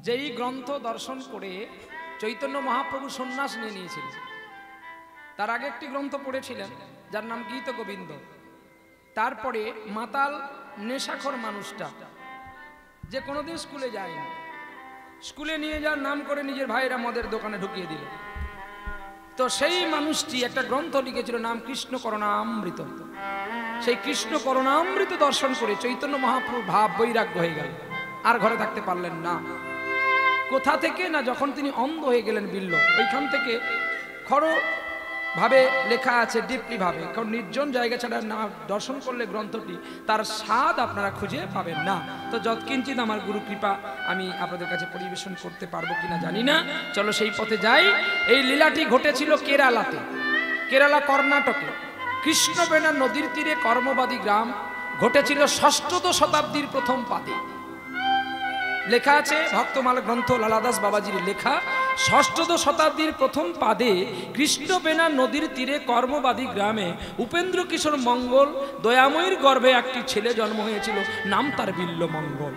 যেই গ্রন্থ দর্শন করে চৈতন্য মহাপ্রভু সন্ন্যাস নিয়ে নিয়েছিলেন, তার আগে একটি গ্রন্থ পড়েছিলেন যার নাম গীত গোবিন্দ। তারপরে মাতাল নেশাখোর মানুষটা যে কোনোদিন স্কুলে যায়নি, স্কুলে নিয়ে যাওয়ার নাম করে নিজের ভাইয়েরা মদের দোকানে ঢুকিয়ে দিল। তো সেই মানুষটি একটা গ্রন্থ লিখেছিল, নাম কৃষ্ণ করুণামৃত। সেই কৃষ্ণ করুণামৃত দর্শন করে চৈতন্য মহাপ্রভু ভাব বৈরাগ্য হয়ে গেল, আর ঘরে থাকতে পারলেন না। কোথা থেকে না, যখন তিনি অন্ধ হয়ে গেলেন বিল্ল, ওইখান থেকে খড় ভাবে লেখা আছে, ডিপলি ভাবে, কারণ নির্জন জায়গা ছাড়া না দর্শন করলে গ্রন্থটি তার স্বাদ আপনারা খুঁজে পাবেন না। তো যৎকিঞ্চিত আমার গুরু কৃপা আমি আপনাদের কাছে পরিবেশন করতে পারবো কিনা জানি না, চলো সেই পথে যাই। এই লীলাটি ঘটেছিল কেরালাতে, কেরালা কর্ণাটকে, কৃষ্ণবেণা নদীর তীরে কর্মবাদী গ্রাম। ঘটেছিল ষষ্ঠদশ শতাব্দীর প্রথম পাদে। লেখা আছে ভক্তমাল গ্রন্থ লালাদাস বাবাজির লেখা, ষষ্ঠদশ শতাব্দীর প্রথম পাদে কৃষ্ণবেণা নদীর তীরে কর্মবাদী গ্রামে উপেন্দ্র কিশোর মঙ্গল দয়াময়ীর গর্ভে একটি ছেলে জন্ম হয়েছিল, নাম তার বিল্লমঙ্গল।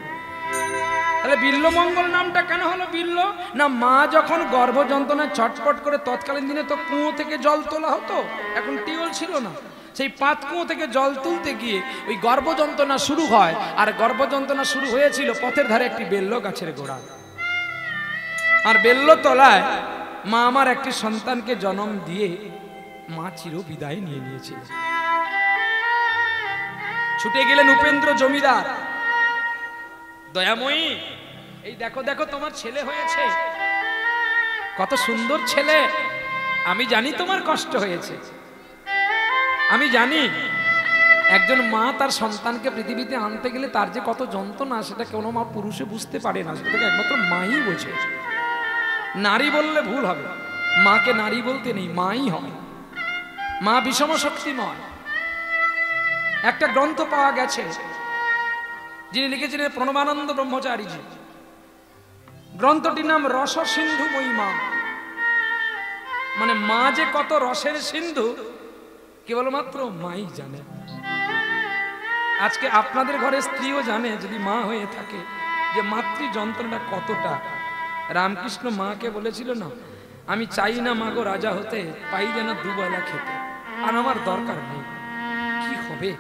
তাহলে বিল্লমঙ্গল নামটা কেন হলো বিল্ল? না, মা যখন গর্ভ যন্ত্রণায় ছটফট করে, তৎকালীন দিনে তো কুয়ো থেকে জল তোলা হতো, এখন টিউবওয়েল ছিল না, সেই পাত কুয়ো থেকে জল তুলতে গিয়ে ওই গর্ভ যন্ত্রণা শুরু হয়। আর গর্ভ যন্ত্রণা শুরু হয়েছিল পথের ধারে একটি বেল্ল গাছের গোড়া। আর বেল্ল তলায় মা আমার একটি সন্তানকে জন্ম দিয়ে মা চির বিদায় নিয়ে নিয়েছিল। ছুটে গেলেন উপেন্দ্র জমিদার, দয়াময়ী এই দেখো দেখো তোমার ছেলে হয়েছে, কত সুন্দর ছেলে। আমি জানি তোমার কষ্ট হয়েছে, আমি জানি একজন মা তার সন্তানকে পৃথিবীতে আনতে গেলে তার যে কত যন্ত্রণা, সেটা কোনো মা পুরুষে বুঝতে পারে না, সেটাকে একমাত্র মাই বোঝে। নারী বললে ভুল হবে, মাকে নারী বলতে নেই, মাই হয়। মা বিষম শক্তিময়। একটা গ্রন্থ পাওয়া গেছে, যিনি লিখেছিলেন প্রণবানন্দ ব্রহ্মচারীজি। গ্রন্থটির নাম রস সিন্ধু মহিমা। মানে মা যে কত রসের সিন্ধু কেবলমাত্র মাই জানে। আজকে আপনাদের ঘরে স্ত্রীও জানে, যদি মা হয়ে থাকে, যে মাতৃ যন্ত্রণা কতটা। রামকৃষ্ণ মাকে বলেছিল না, আমি চাই না মাগো রাজা হতে, পাই যেন দুবেলা খেতে, আর আমার দরকার নেই। কি হবে?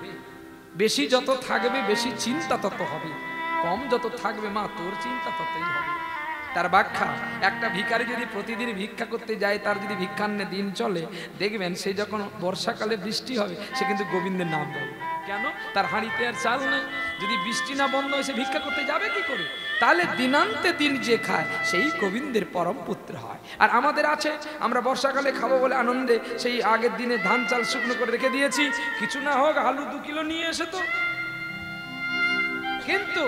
বেশি যত থাকবে বেশি চিন্তা তত হবে, কম যত থাকবে মা তোর চিন্তা ততই হবে। তার ব্যাখ্যা, একটা ভিখারি যদি প্রতিদিন ভিক্ষা করতে যায়, তার যদি ভিক্ষান্নে দিন চলে, দেখবেন সে যখন বর্ষাকালে বৃষ্টি হবে সে কিন্তু গোবিন্দের নাম বলবে। কেন? তার হাঁড়িতে আর চাল নেই। যদি বৃষ্টি না বন্ধ হয় সে ভিক্ষা করতে যাবে কি করে? তাহলে দিনান্তে দিন যে খায় সেই গোবিন্দের পরম পুত্র হয়। আর আমাদের আছে, আমরা বর্ষাকালে খাবো বলে আনন্দে সেই আগের দিনে ধান চাল শুকনো করে রেখে দিয়েছি, কিছু না হোক আলু 2 কিলো নিয়ে এসে তো। কিন্তু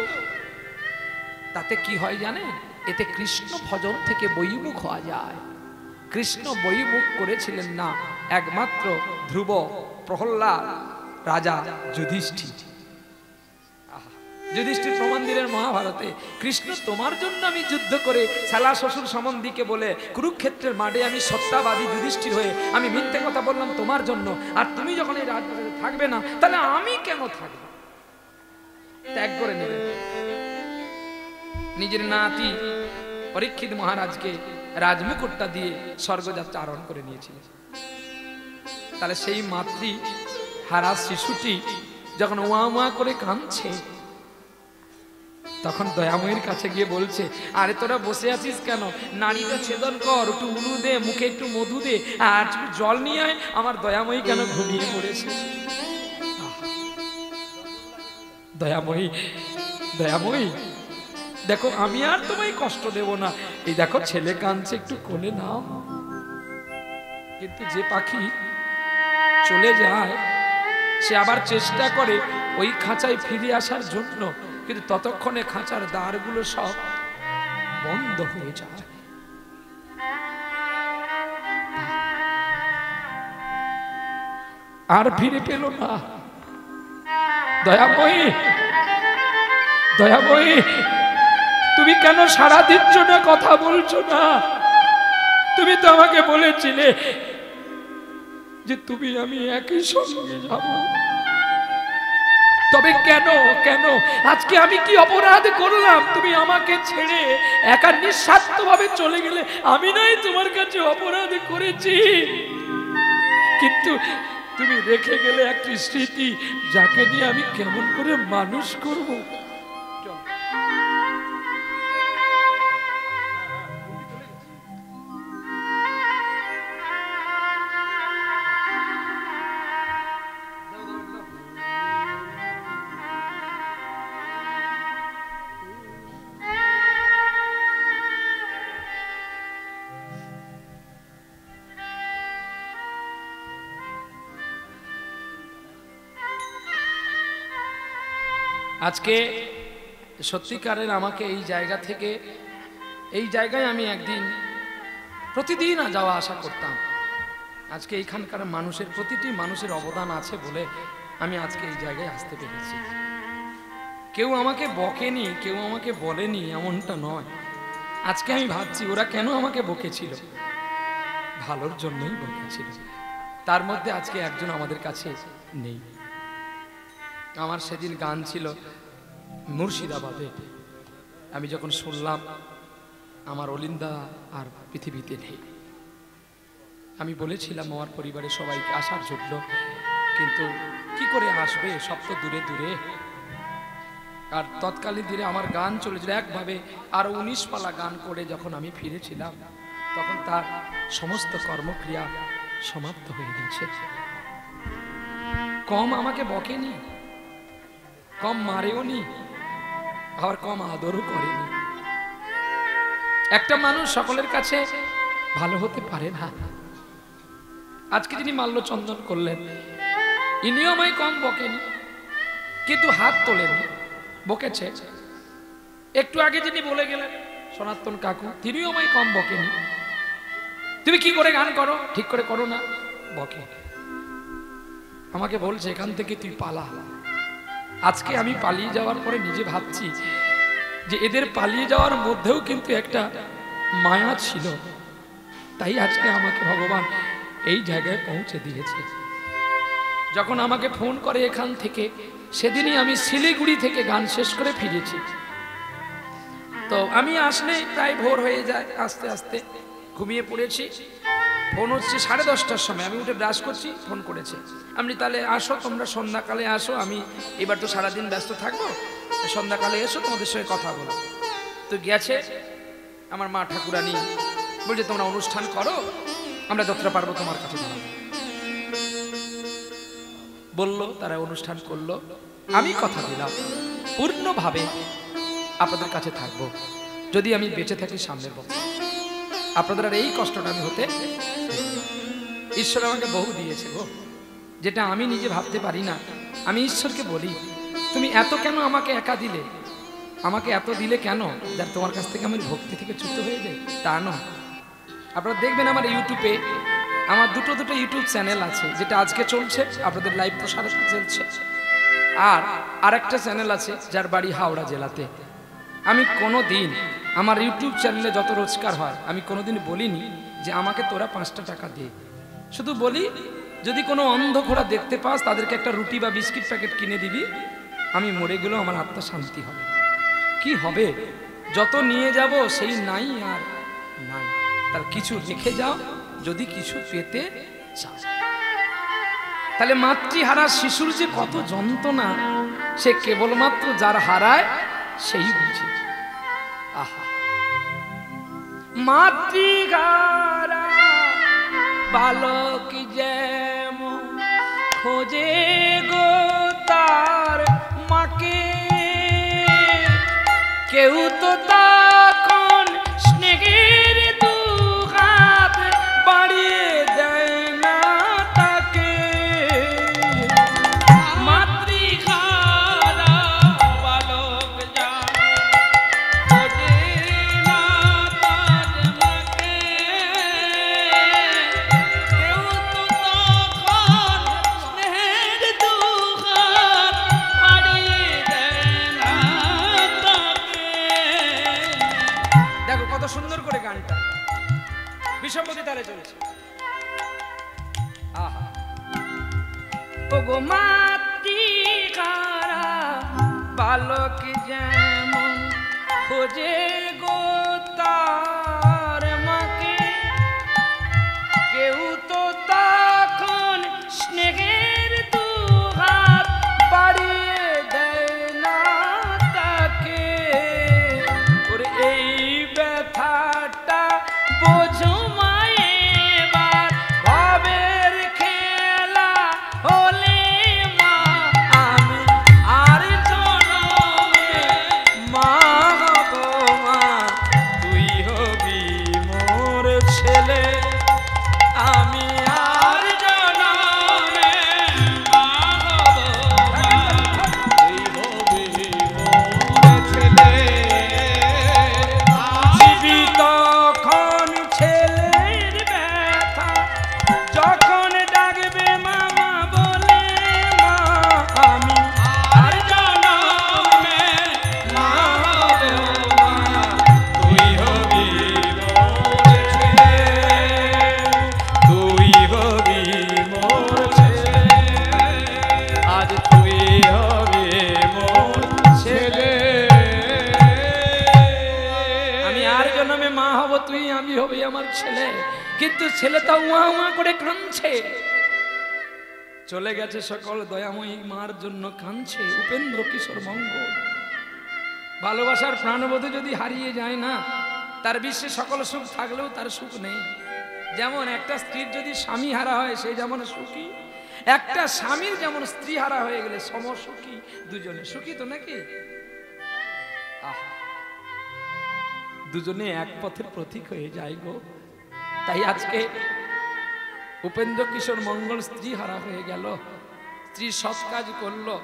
তাতে কি হয় জানে? এতে কৃষ্ণ ভজন থেকে বহির্মুখ হওয়া যায়। কৃষ্ণ বহির্মুখ করেছিলেন না একমাত্র ধ্রুব, প্রহ্লাদ, রাজা যুধিষ্ঠির। যুধিষ্ঠির প্রমাণ দিলেন মহাভারতে, কৃষ্ণ তোমার জন্য আমি যুদ্ধ করে শালা শ্বশুর সম্বন্ধীকে বলে কুরুক্ষেত্রের মাঠে আমি সত্যাবাদী যুধিষ্ঠির হয়ে আমি মিথ্যে কথা বললাম তোমার জন্য, আর তুমি যখন এই রাজপ্রাসাদে থাকবে না, তাহলে আমি কেন থাকবো? ত্যাগ করে নেবে। নিজের নাতি পরীক্ষিত মহারাজকে রাজমুকুটটা দিয়ে স্বর্গযাত্রা আরোহণ করে নিয়েছিলেন। তাহলে সেই মাতৃ হারা শিশুটি যখন ওয়া ওয়া করে কাঁদছে, তখন দয়াময়ীর কাছে গিয়ে বলছে, আরে তোরা বসে আছিস কেন? নাড়িটা ছেদন কর, একটু উলু দে, মুখে একটু মধু দে, আর একটু জল নিয়ে আয়। আমার দয়াময়ী কেন ঘুমিয়ে পড়েছে? দয়াময়ী, দয়াময়ী দেখো, আমি আর তোমায় কষ্ট দেব না, এই দেখো ছেলে কাঁদছে, একটু কোলে নাও। কিন্তু যে পাখি চলে যায় সে আবার চেষ্টা করে ওই খাঁচায় ফিরে আসার জন্য, কিন্তু ততক্ষণে খাঁচার দ্বারগুলো সব বন্ধ হয়ে যায়। আর ফিরে পেল না। দয়াময়ী, দয়াময়ী তুমি কেন সারা দিচ্ছ না, কথা বলছো না? তুমি তো আমাকে বলেছিলে যে তুমি আমি একই সঙ্গে যাব। তবে কেন কেন আজকে আমি কি অপরাধ করলাম তুমি আমাকে ছেড়ে একা নিঃস্বার্থভাবে চলে গেলে? আমি নাই তোমার কাছে অপরাধ করেছি, কিন্তু তুমি রেখে গেলে একটি স্মৃতি, যাকে নিয়ে আমি কেমন করে মানুষ করব। আজকে সত্যিকারের আমাকে এই জায়গা থেকে, এই জায়গায় আমি একদিন প্রতিদিন যাওয়া আসা করতাম। আজকে এইখানকার মানুষের, প্রতিটি মানুষের অবদান আছে বলে আমি আজকে এই জায়গায় আসতে পেরেছি। কেউ আমাকে বকেনি, কেউ আমাকে বলেনি, এমনটা নয়। আজকে আমি ভাবছি ওরা কেন আমাকে বকেছিল, ভালোর জন্যই বকেছিল। তার মধ্যে আজকে একজন আমাদের কাছে নেই। আমার সেদিন গান ছিল মুর্শিদাবাদে, আমি যখন শুনলাম আমার অলিন্দা আর পৃথিবীতে নেই, আমি বলেছিলাম আমার পরিবারের সবাইকে আসার জন্য, কিন্তু কি করে আসবে, সব তো দূরে দূরে। আর তৎকালীন দিনে আমার গান চলেছিল একভাবে, আর 19 পালা গান করে যখন আমি ফিরেছিলাম, তখন তার সমস্ত কর্মক্রিয়া সমাপ্ত হয়ে গেছে। কম আমাকে বকেনি, কম মারেও নি, আবার কম আদরও করেনি। একটা মানুষ সকলের কাছে ভালো হতে পারে না। আজকে যিনি মাল্যচন্দন করলেন, ইনিও আমায় কম বকেনি, কিন্তু হাত তোলেনি, বকেছে। একটু আগে যিনি বলে গেলেন সনাতন কাকু, তিনিও আমায় কম বকেনি। তুমি কি করে গান করো, ঠিক করে করো না, বকে। আমাকে বলছে এখান থেকে তুই পালা। আজকে আমি পালিয়ে যাওয়ার পরে নিজে ভাবছি যে এদের পালিয়ে যাওয়ার মধ্যেও কিন্তু একটা মায়া ছিল, তাই আজকে আমাকে ভগবান এই জায়গায় পৌঁছে দিয়েছে। যখন আমাকে ফোন করে এখান থেকে, সেদিনই আমি শিলিগুড়ি থেকে গান শেষ করে ফিরেছি। তো আমি আসলে প্রায় ভোর হয়ে যায়, আস্তে আস্তে ঘুমিয়ে পড়েছি। ফোন হচ্ছে 10:30টার সময়, আমি উঠে ব্রাশ করছি, ফোন করেছে। আমি তাহলে আসো, তোমরা সন্ধ্যাকালে আসো, আমি এবার তো সারাদিন ব্যস্ত থাকবো, সন্ধ্যাকালে এসো, তোমাদের সঙ্গে কথা বলো। তো গেছে আমার মা ঠাকুরানী, বলছে তোমরা অনুষ্ঠান করো, আমরা যতটা পারবো তোমার কাছে দাঁড়াবো। বললো, তারা অনুষ্ঠান করলো। আমি কথা দিলাম পূর্ণভাবে আপনাদের কাছে থাকবো, যদি আমি বেঁচে থাকি সামনের বছর। আপনাদের আর এই কষ্টটা আমি হতে, ঈশ্বর আমাকে বহু দিয়েছে গো, যেটা আমি নিজে ভাবতে পারি না। আমি ঈশ্বরকে বলি, তুমি এত কেন আমাকে একা দিলে, আমাকে এত দিলে কেন, যার তোমার কাছ থেকে আমি ভক্তি থেকে চ্যুত হয়ে যাই? তা নয়। আপনারা দেখবেন আমার ইউটিউবে আমার দুটো ইউটিউব চ্যানেল আছে, যেটা আজকে চলছে, আপনাদের লাইভ প্রসারণ চলছে। আর আরেকটা চ্যানেল আছে যার বাড়ি হাওড়া জেলাতে। আমি কোনো দিন আমার ইউটিউব চ্যানেলে যত রোজগার হয়, আমি কোনোদিন বলিনি যে আমাকে তোরা 5টা টাকা দে। শুধু বলি, যদি কোনো অন্ধ ঘোড়া দেখতে পাস, তাদেরকে একটা রুটি বা বিস্কিট প্যাকেট কিনে দিবি, আমি মরে গেলেও আমার আত্মা শান্তি হবে। কি হবে, যত নিয়ে যাব সেই নাই আর নাই, তার কিছু রেখে যাও যদি কিছু পেতে চাও। তাহলে মাতৃহারা শিশুর যে কত যন্ত্রণা, সে কেবলমাত্র যার হারায় সেই বুঝে। আহা, মাতৃহারা বালক যেমন খোঁজে গো তার মাকে, কেউ তো তখন স্নেহের দুহাত বাড়িয়ে দেয় না তাকে। মাতৃহারা বালক খোঁজে না তার মাকে, কেউ তো তখন স্নেহের দুহাত বাড়িয়ে দেয় না তাকে। দেখো কত সুন্দর করে গানটা বিষমতি তালে চলেছে। আহা, ওগো মাতৃহারা বালক যেমন খোঁজে গো তার মাকে, কেউ তো তখন স্নেহের দুহাত বাড়িয়ে দেয় না তাকে। ওর এই ব্যথাটা বোঝো মায়েবার, ভবের খেলা হলে মা আমি আর জনমে মা হব মা, তুই হবি মোর ছেলে। আমি আর জনমে মা হব মা, তুই হবি মোর ছেলে। জীবিত তখন ছেলের ব্যথা, যখন ডাকবে মামা বলে মা, আমি আর জনমে মা হব মা, তুই হবি মোর ছেলে, তুই হবি মোর ছেলে, আজ তুই হবি মোর ছেলে। আমি আর জন্মে মা হব, তুই আমি হবি আমার ছেলে। কিন্তু ছেলেটা উয়া উয়া করে কাঁদছে, চলে গেছে সকল দয়াময়ী মার জন্য কাঁদছে উপেন্দ্র কিশোর মঙ্গল। ভালোবাসার প্রাণবোধে যদি হারিয়ে যায় না, তার বিশ্বে সকল সুখ থাকলেও তার সুখ নেই। যেমন একটা স্ত্রীর যদি স্বামী হারা হয় সে যেমন সুখী, একটা স্বামীর যেমন স্ত্রী হারা হয়ে গেলে সমসুখী, দুজনে সুখী তো নাকি? দুজনে এক পথের প্রতীক হয়ে যায় গো। তাই আজকে উপেন্দ্র কিশোর মঙ্গল স্ত্রী হারা হয়ে গেল, স্ত্রী সৎ কাজ করলো।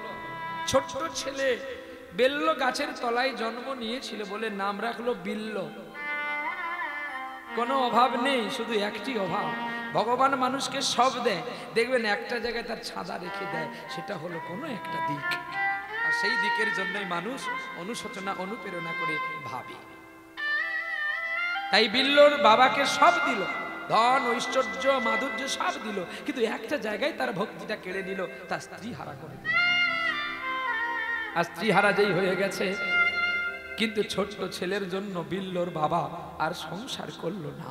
ছোট্ট ছেলে বেল্ল গাছের তলায় জন্ম নিয়েছিল বলে নাম রাখলো বিল্ল। কোনো অভাব নেই, শুধু একটি অভাব, ভগবান মানুষকে সব দেয়, দেখবেন একটা জায়গায় তার ছাদা রেখে দেয়, সেটা হলো কোনো একটা দিক। আর সেই দিকের জন্যই মানুষ অনুশোচনা অনুপ্রেরণা করে ভাবে। তাই বিল্লর বাবাকে সব দিল, ধন ঐশ্বর্য মাধুর্য সব দিল, কিন্তু একটা জায়গায় তার ভক্তিটা কেড়ে নিল, তার স্ত্রী হারা করে দিল। আর স্ত্রী হারা যেই হয়ে গেছে, কিন্তু ছোট্ট ছেলের জন্য বিল্লর বাবা আর সংসার করলো না।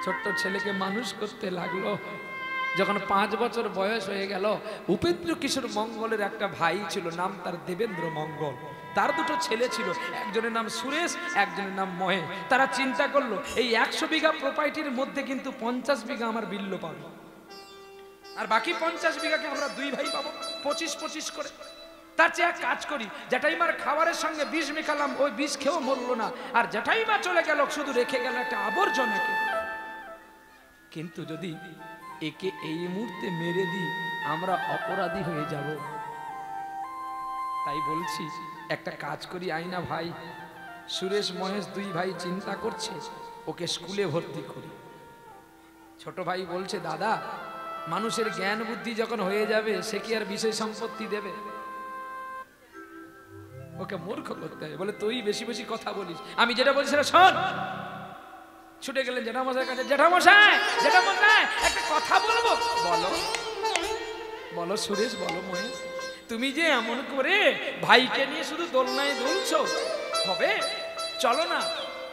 ছোট্ট ছেলেকে মানুষ করতে লাগলো। যখন 5 বছর বয়স হয়ে গেল, উপেন্দ্র কিশোর মঙ্গলের একটা ভাই ছিল, নাম তার দেবেন্দ্র মঙ্গল। তার দুটো ছেলে ছিল, একজনের নাম সুরেশ, একজনের নাম মহেশ। তারা চিন্তা করলো এই 100 বিঘা প্রপার্টির মধ্যে কিন্তু 50 বিঘা আমার বিল্ল পাবো, আর বাকি 50 বিঘাকে আমরা 2 ভাই পাবো, 25-25 করে। তার চেয়ে এক কাজ করি, জেঠাইমার খাবারের সঙ্গে বিষ মেখালাম, ওই বিষ খেয়েও মরলো না, আর জেঠাইমা চলে গেল, শুধু রেখে গেল একটা আবর্জনাকে। কিন্তু যদি একে এই মুহূর্তে মেরে দিই, আমরা অপরাধী হয়ে যাব। তাই বলছি একটা কাজ করি, আইনা ভাই সুরেশ মহেশ 2 ভাই চিন্তা করছে, ওকে স্কুলে ভর্তি করি। ছোট ভাই বলছে, দাদা মানুষের জ্ঞান বুদ্ধি যখন হয়ে যাবে, সে কি আর বিষয় সম্পত্তি দেবে? ওকে মূর্খ করতে হবে। বলে তুই বেশি বেশি কথা বলিস, আমি যেটা বলছি সেটা শোন। ছুটে গেলেন জেঠামশাইয়ের কাছে, জেঠামশাই জেঠামশাই একটা কথা বলবো। বলো বলো সুরেশ, বলো মহেশ, তুমি যে এমন করে ভাইকে নিয়ে শুধু দোলনায় দুলছো, হবে? চলো না,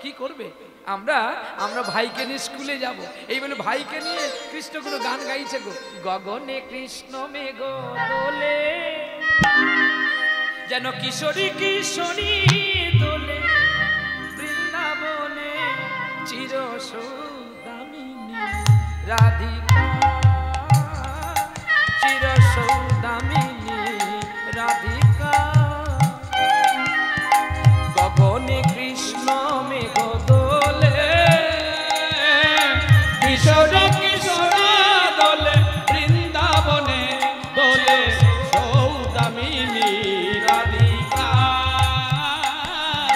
কি করবে? আমরা ভাইকে নিয়ে স্কুলে যাব। এই বলে ভাইকে নিয়ে কৃষ্ণগুলো গান গাইছে গো। গগনে কৃষ্ণ মেঘ দোলে, যেন কিশোরী কিশোরী দোলে, বৃন্দাবনে চির সৌদামিনী রাধিকা, চির সৌদামিনী রাধিকা। গগনে কৃষ্ণ মেঘ দোলে, কিশোর কিশোর দোলে, বৃন্দাবনে দোলে সৌদামিনী রাধিকা,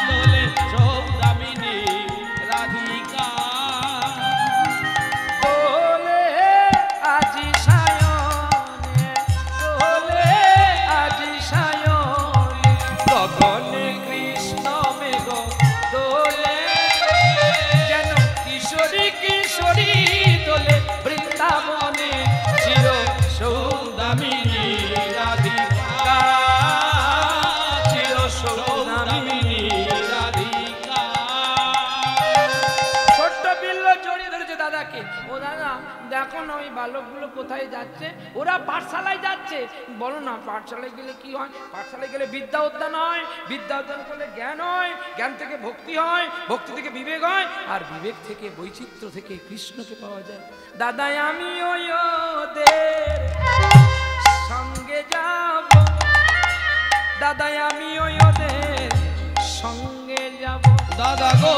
দোলে সৌদামিনী রাধিকা। দোলে আজি সায়নে, দোলে আজি সায়নে, গগনে কৃষ্ণ মেঘ দোলে, দেখো না ওই বালকগুলো কোথায় যাচ্ছে, ওরা পাঠশালায় যাচ্ছে। বলো না পাঠশালায় গেলে কি হয়? পাঠশালায় গেলে বিদ্যা উদ্যান হয়, বিদ্যা উদ্যান করলে জ্ঞান হয়, জ্ঞান থেকে ভক্তি হয়, ভক্তি থেকে বিবেক হয়, আর বিবেক থেকে বৈচিত্র্য থেকে কৃষ্ণকে পাওয়া যায়। দাদা আমি ওদের সঙ্গে যাব, দাদা আমি ওদের সঙ্গে যাব। দাদা গো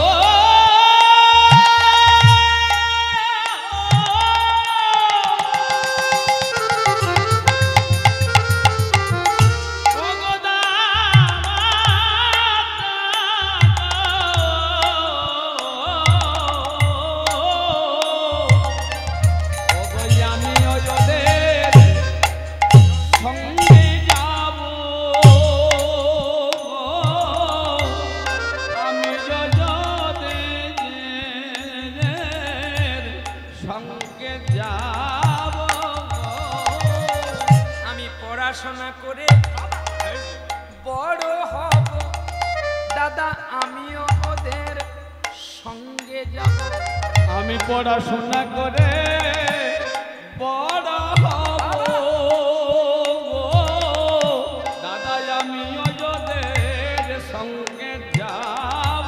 পড়াশোনা করে বড় হব, দাদা আমিও ওদের সঙ্গে যাব। আমি পড়াশোনা করে বড় হব, দাদা আমি ওদের সঙ্গে যাব।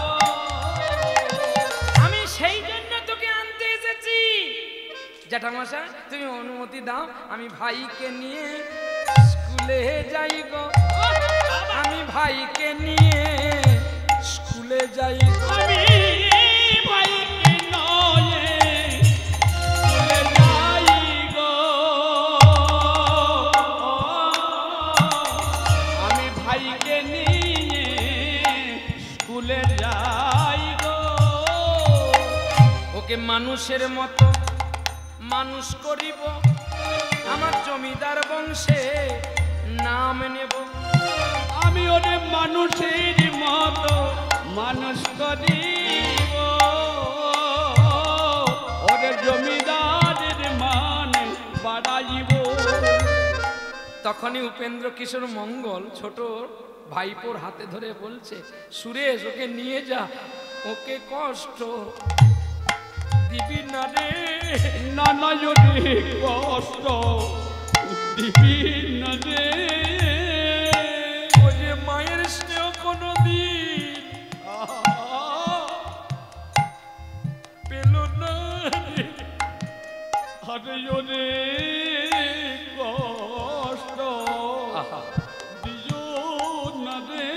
আমি সেই জন্য তোকে আনতে এসেছি। জ্যাঠামশাই তুমি অনুমতি দাও, আমি ভাইকে নিয়ে স্কুলে যাই গো, আমি ভাইকে নিয়ে স্কুলে যাই গো। আমি ভাইকে নয়ে স্কুলে যাই গো, আমি ভাইকে নিয়ে স্কুলে যাই গো। ওকে মানুষের মতো মানুষ করিব, আমার জমিদার বংশে নাম নেব। আমি ওদের মানুষের মতো মানুষ করিব, ওদের জমিদারের মান বাড়াইব। তখনই উপেন্দ্র কিশোর মঙ্গল ছোট ভাইপোর হাতে ধরে বলছে, সুরেশ ওকে নিয়ে যা, ওকে কষ্ট দিবি না রে। নানা যদি কষ্ট দিবি না রে, ও যে মায়ের স্নেহ কোনো দিন পেল না রে। আরে ওরে কষ্ট দিও না রে।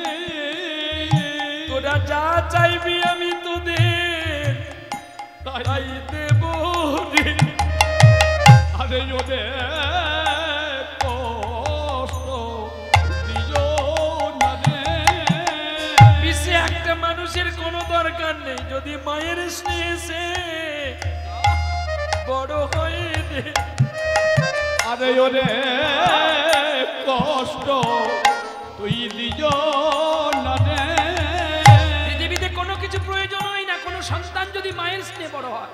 তোরা যা চাইবি আমি তোদের তাই দেব রে। আরে ওরে কষ্ট দিও না রে। বিশ্বে একটা মানুষের কোনো দরকার নেই, যদি মায়ের স্নেহে বড় হয়ে রে। আরে ওরে কষ্ট তুই দিও না রে। পৃথিবীতে কোনো কিছু প্রয়োজন হয় না, কোনো সন্তান যদি মায়ের স্নেহে বড় হয়।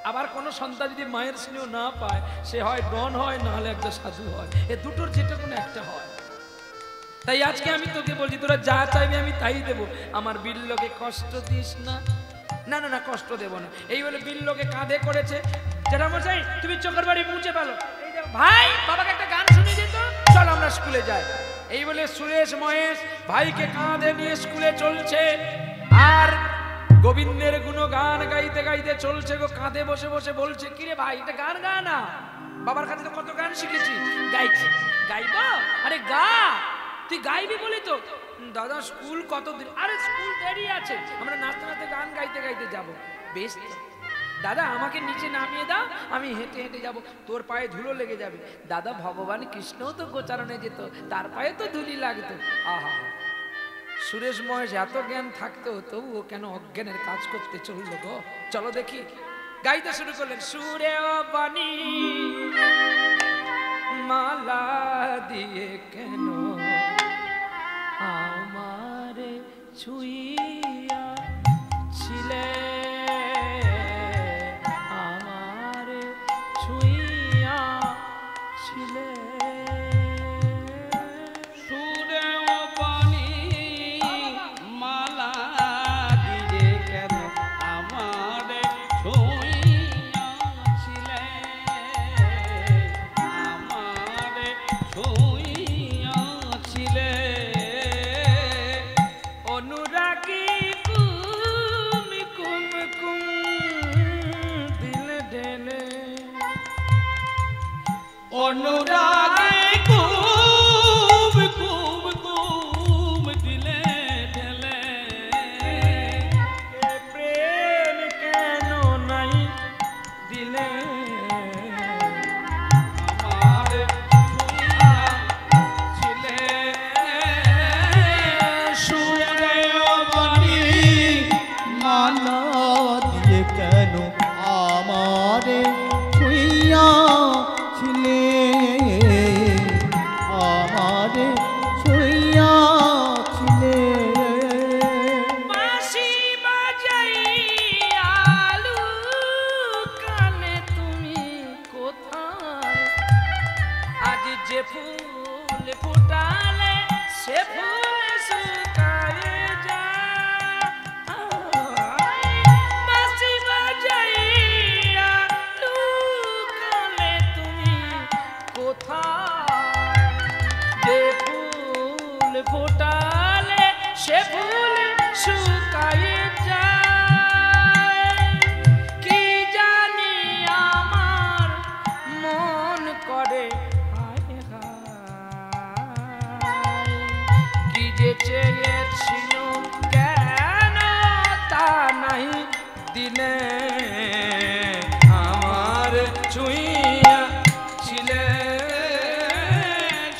আবার কোনো সন্তান যদি মায়ের স্নেহ না পায়, সে হয় ডন হয়, না হলে একটা সাধু হয়। এ দুটোর যেটা কোনো একটা হয়। তাই আজকে আমি তোকে বলছি, তোরা যা চাইবি আমি তাই দেবো। আমার বিল্লকে কষ্ট দিস না। না না না, কষ্ট দেব না। এই বলে বিল্লকে কাঁধে করেছে। জ্যাঠামশাই তুমি চোখের বাড়ি মুছে ফেলো। এই দেখো ভাই, বাবাকে একটা গান শুনিয়ে দিত, চল আমরা স্কুলে যাই। এই বলে সুরেশ মহেশ ভাইকে কাঁধে নিয়ে স্কুলে চলছে, আর গোবিন্দের গুণগান গাইতে গাইতে চলছে গো। কাঁধে বসে বসে বলছে, কিরে ভাই এটা গান গা না, বাবার কাছে তো কত গান শিখেছি। গাইছি, গাইব? আরে গা, তুই গাইবি বলি তো। দাদা স্কুল কতদিন? আরে স্কুল দেরি আছে, আমরা নাচতে নাচতে গান গাইতে গাইতে যাব। বেশ দাদা, আমাকে নিচে নামিয়ে দাও, আমি হেঁটে হেঁটে যাব, তোর পায়ে ধুলো লেগে যাবে। দাদা ভগবান কৃষ্ণও তো গোচারণে যেত, তার পায়ে তো ধুলি লাগতো। আহা, সুরেশ মহেশ এত জ্ঞান থাকতো তবুও কেন অজ্ঞানের কাজ করতে চললো গো? চলো দেখি। গাইতে শুরু করলেন, সুরে বাণী মালা দিয়ে কেন আমারে ছুঁইয়া ছিলে, আমারে ছুঁইয়া ছিলে। সুরে পানি মালা দিয়ে কেন আমারে ছুঁইয়াছিলে। অনুরাগে খুব খুব খুব দিলে ঢেলে প্রেম কেন নাই দিলে আমার ছুঁইয়া ছিলে সুরে বাণী মালা দিয়ে কেন আমারে ছুঁইয়া ছিলে আমারে ছুঁইয়া ছিলে বাঁশি বাজাইয়া লুকালে তুমি কোথায়? আজ যে ফুল ফুটালে সে ফুল শুকায়ে যায়। বাঁশি বাজাইয়া লুকালে তুমি কোথায়? যে ফুল ফোটালে সে ফুল শুকায়ে যায়। কি জানি আমার মন করে হায় হায়, কি যে চেয়েছিল কেন তা নাই দিলে আমার ছুঁইয়া ছিলে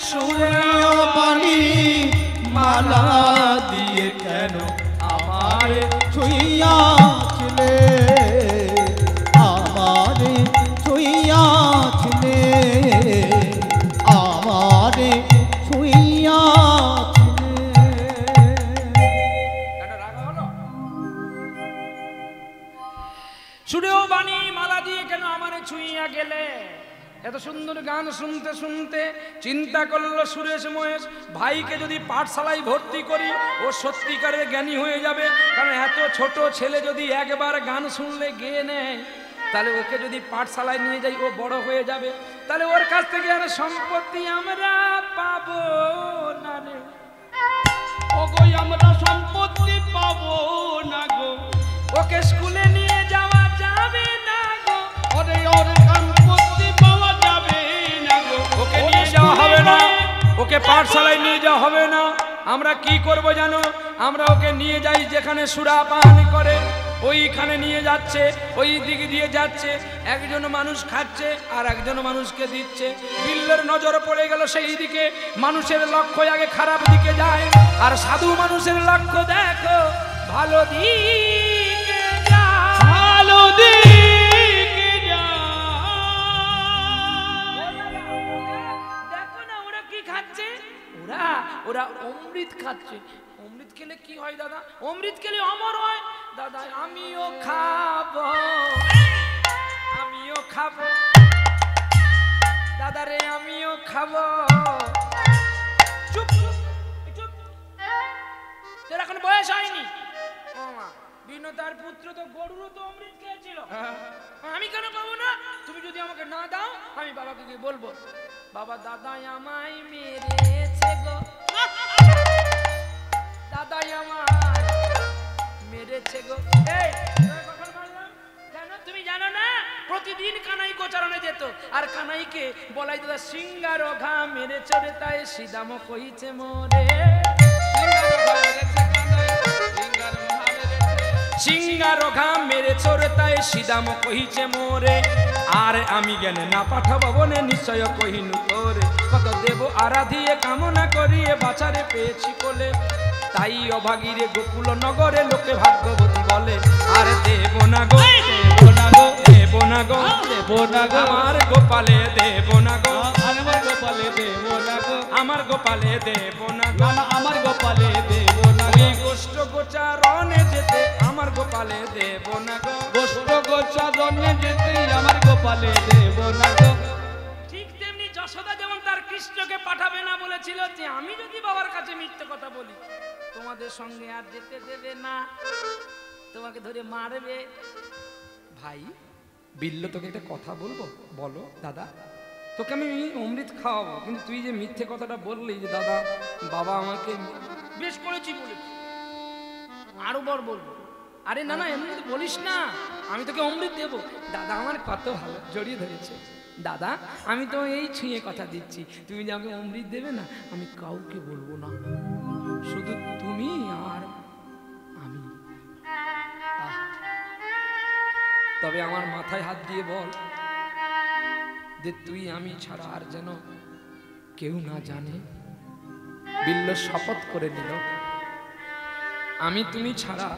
সুরে পানি মালা দিয়ে কেন আমারে ছুঁইয়া ছিলে আমারে ছুঁইয়া ছিলে আমারে ছুঁইয়া সুরেও বাণী মালা দিয়ে কেন আমারে ছুঁইয়া গেলে? এত সুন্দর গান শুনতে শুনতে চিন্তা করলো সুরেশ মহেশ, ভাইকে যদি পাঠশালায় ভর্তি করি ও সত্যিকারের জ্ঞানী হয়ে যাবে। কারণ এত ছোট ছেলে যদি একবার গান শুনলে গেয়ে নেয়, তাহলে ওকে যদি পাঠশালায় নিয়ে যাই ও বড় হয়ে যাবে। তাহলে ওর কাছ থেকে আর সম্পত্তি আমরা পাবো না রে। ওগো আমরা সম্পত্তি পাবো না গো, ওকে স্কুলে নিয়ে যাওয়া যাবে না গো, ওরে ওর সম্পত্তি পাওয়া যাবে না গো, ওকে নিয়ে যাওয়া হবে না, ওকে পাঠশালায় নিয়ে যাওয়া হবে না। আমরা কি করব জানো? আমরা ওকে নিয়ে যাই যেখানে সুরাপান করে, ওইখানে নিয়ে যাচ্ছে, ওই দিকে দিয়ে যাচ্ছে, একজন মানুষ খাচ্ছে আর একজন মানুষকে দিচ্ছে। বিল্লের নজর পড়ে গেল সেই দিকে, মানুষের লক্ষ্য আগে খারাপ দিকে যায়, আর সাধু মানুষের লক্ষ্য দেখো ভালো দিকে যায়। ভালো দিকে যা। দেখো না ওরা কি খাচ্ছে, ওরা ওরা অমৃত খাচ্ছে। অমৃত খেলে কি হয় দাদা? অমৃত খেলে অমর হয় দাদা। আমিও খাবো, আমিও খাবো দাদা রে, আমিও খাবো। চুপ চুপ, তোর এখন বয়স হয়নি। ও মা, বিনতার পুত্র তো গরুরও তো অমৃত খেয়েছিল, আমি কেন পাবো না? তুমি যদি আমাকে না দাও আমি বাবাকে গিয়ে বলবো, বাবা দাদাই আমায় মেরেছে গো, দাদাই আমায় মেরেছে গো। এই কখন মারলাম জানো? তুমি জানো না? প্রতিদিন কানাই গোচারণে যেত, আর কানাইকে বলাই দাদা সিঙ্গার ঘা মেরেছে রে, তাই সিদাম কইছে মোরে। সিঙ্গার ঘা মেরেছে রে, তাই সিদাম কইছে মোরে। আর আমি জ্ঞানে না পাঠাবো বনে নিশ্চয় কহিনু তোরে, কত দেব আরাধিয়ে কামনা করিয়ে বাছারে পেয়েছি কোলে। তাই অভাগীরে গোকুল নগরে লোকে ভাগ্যবতী বলে, আর দেব না গো, দেব না গো, দেব না গো, দেব না গো, আমার গোপালে দেব না গো, আমার গোপালে দেব না গো, আমার গোপালে দেব না গো, আমার গোপালে দেব না গো, ওই গোষ্ঠ গোচারণে যেতে আমার গোপালে দেব না গো, গোষ্ঠ গোচারণে যেতে আমার গোপালে দেব না গো। ঠিক তেমনি যশোদা যেমন তার কৃষ্ণকে পাঠাবে না বলেছিল, যে আমি যদি বাবার কাছে মিথ্যে কথা বলি তোমাদের সঙ্গে আর যেতে দেবে না, তোমাকে ধরে মারবে। ভাই বিল্ল, তোকে একটা কথা বলবো, বলো দাদা। তোকে আমি অমৃত খাওয়াবো, কিন্তু তুই যে মিথ্যে কথাটা বললি যে দাদা বাবা আমাকে, বেশ করেছি বলেছি, আরো বার বলবো, আরে না না, এমনি তো বলিস না, আমি তোকে অমৃত দেবো। দাদা আমার কত ভালো, জড়িয়ে ধরেছে। দাদা আমি তো এই ছুঁয়ে কথা দিচ্ছি, তুমি যে আমাকে অমৃত দেবে না, আমি কাউকে বলবো না, শুধু তুমি আর আমি। তবে আমার মাথায় হাত দিয়ে বল যে তুই আমি ছাড়া আর যেন কেউ না জানে। বিল্ল শপথ করে নিল, আমি তুমি ছাড়া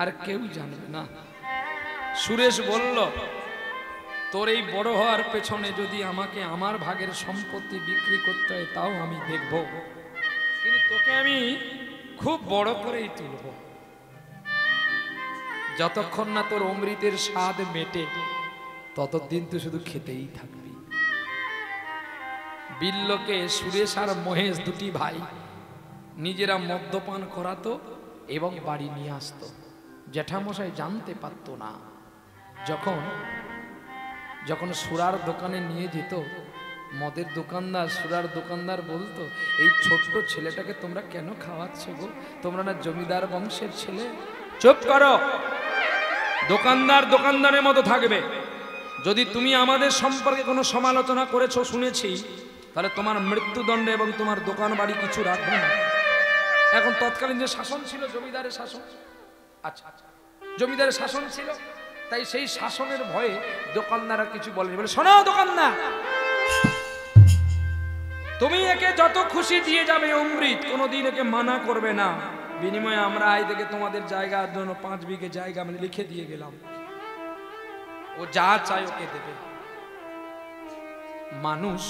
আর কেউ জানবে না। সুরেশ বলল, তোর এই বড় হওয়ার পেছনে যদি আমাকে আমার ভাগের সম্পত্তি বিক্রি করতে হয় তাও আমি দেখব, কিন্তু তোকে আমি খুব বড় করেই তুলব। যতক্ষণ না তোর অমৃতের স্বাদ মেটে ততদিন তুই শুধু খেতেই থাকবি। বিল্লকে সুরেশ আর মহেশ দুটি ভাই নিজেরা মদ্যপান করাতো এবং বাড়ি নিয়ে আসতো। জ্যাঠামশাই জানতে পারত না। যখন সুরার দোকানে নিয়ে যেত, মদের দোকানদার সুরার দোকানদার বলতো, এই ছোট্ট ছেলেটাকে তোমরা কেন খাওয়াচ্ছ গো? তোমরা না জমিদার বংশের ছেলে? চুপ করো, দোকানদার দোকানদারের মতো থাকবে। যদি তুমি আমাদের সম্পর্কে কোনো সমালোচনা করেছো শুনেছি, তাহলে তোমার মৃত্যুদণ্ড এবং তোমার দোকান বাড়ি কিছু রাখবে না। এখন তৎকালীন যে শাসন ছিল জমিদারের শাসন, আচ্ছা জমিদারের শাসন ছিল, তাই সেই শাসনের ভয়ে দোকানদাররা কিছু বলেনি। বলে, শোনো দোকানদার, তুমি একে যত খুশি দিয়ে যাবে অমৃত, কোনোদিন একে মানা করবে না। বিনিময়ে আমরা আই থেকে তোমাদের জায়গার জন্য 5 বিঘে জায়গা আমি লিখে দিয়ে গেলাম, ও যা চায় ওকে দেবে। মানুষ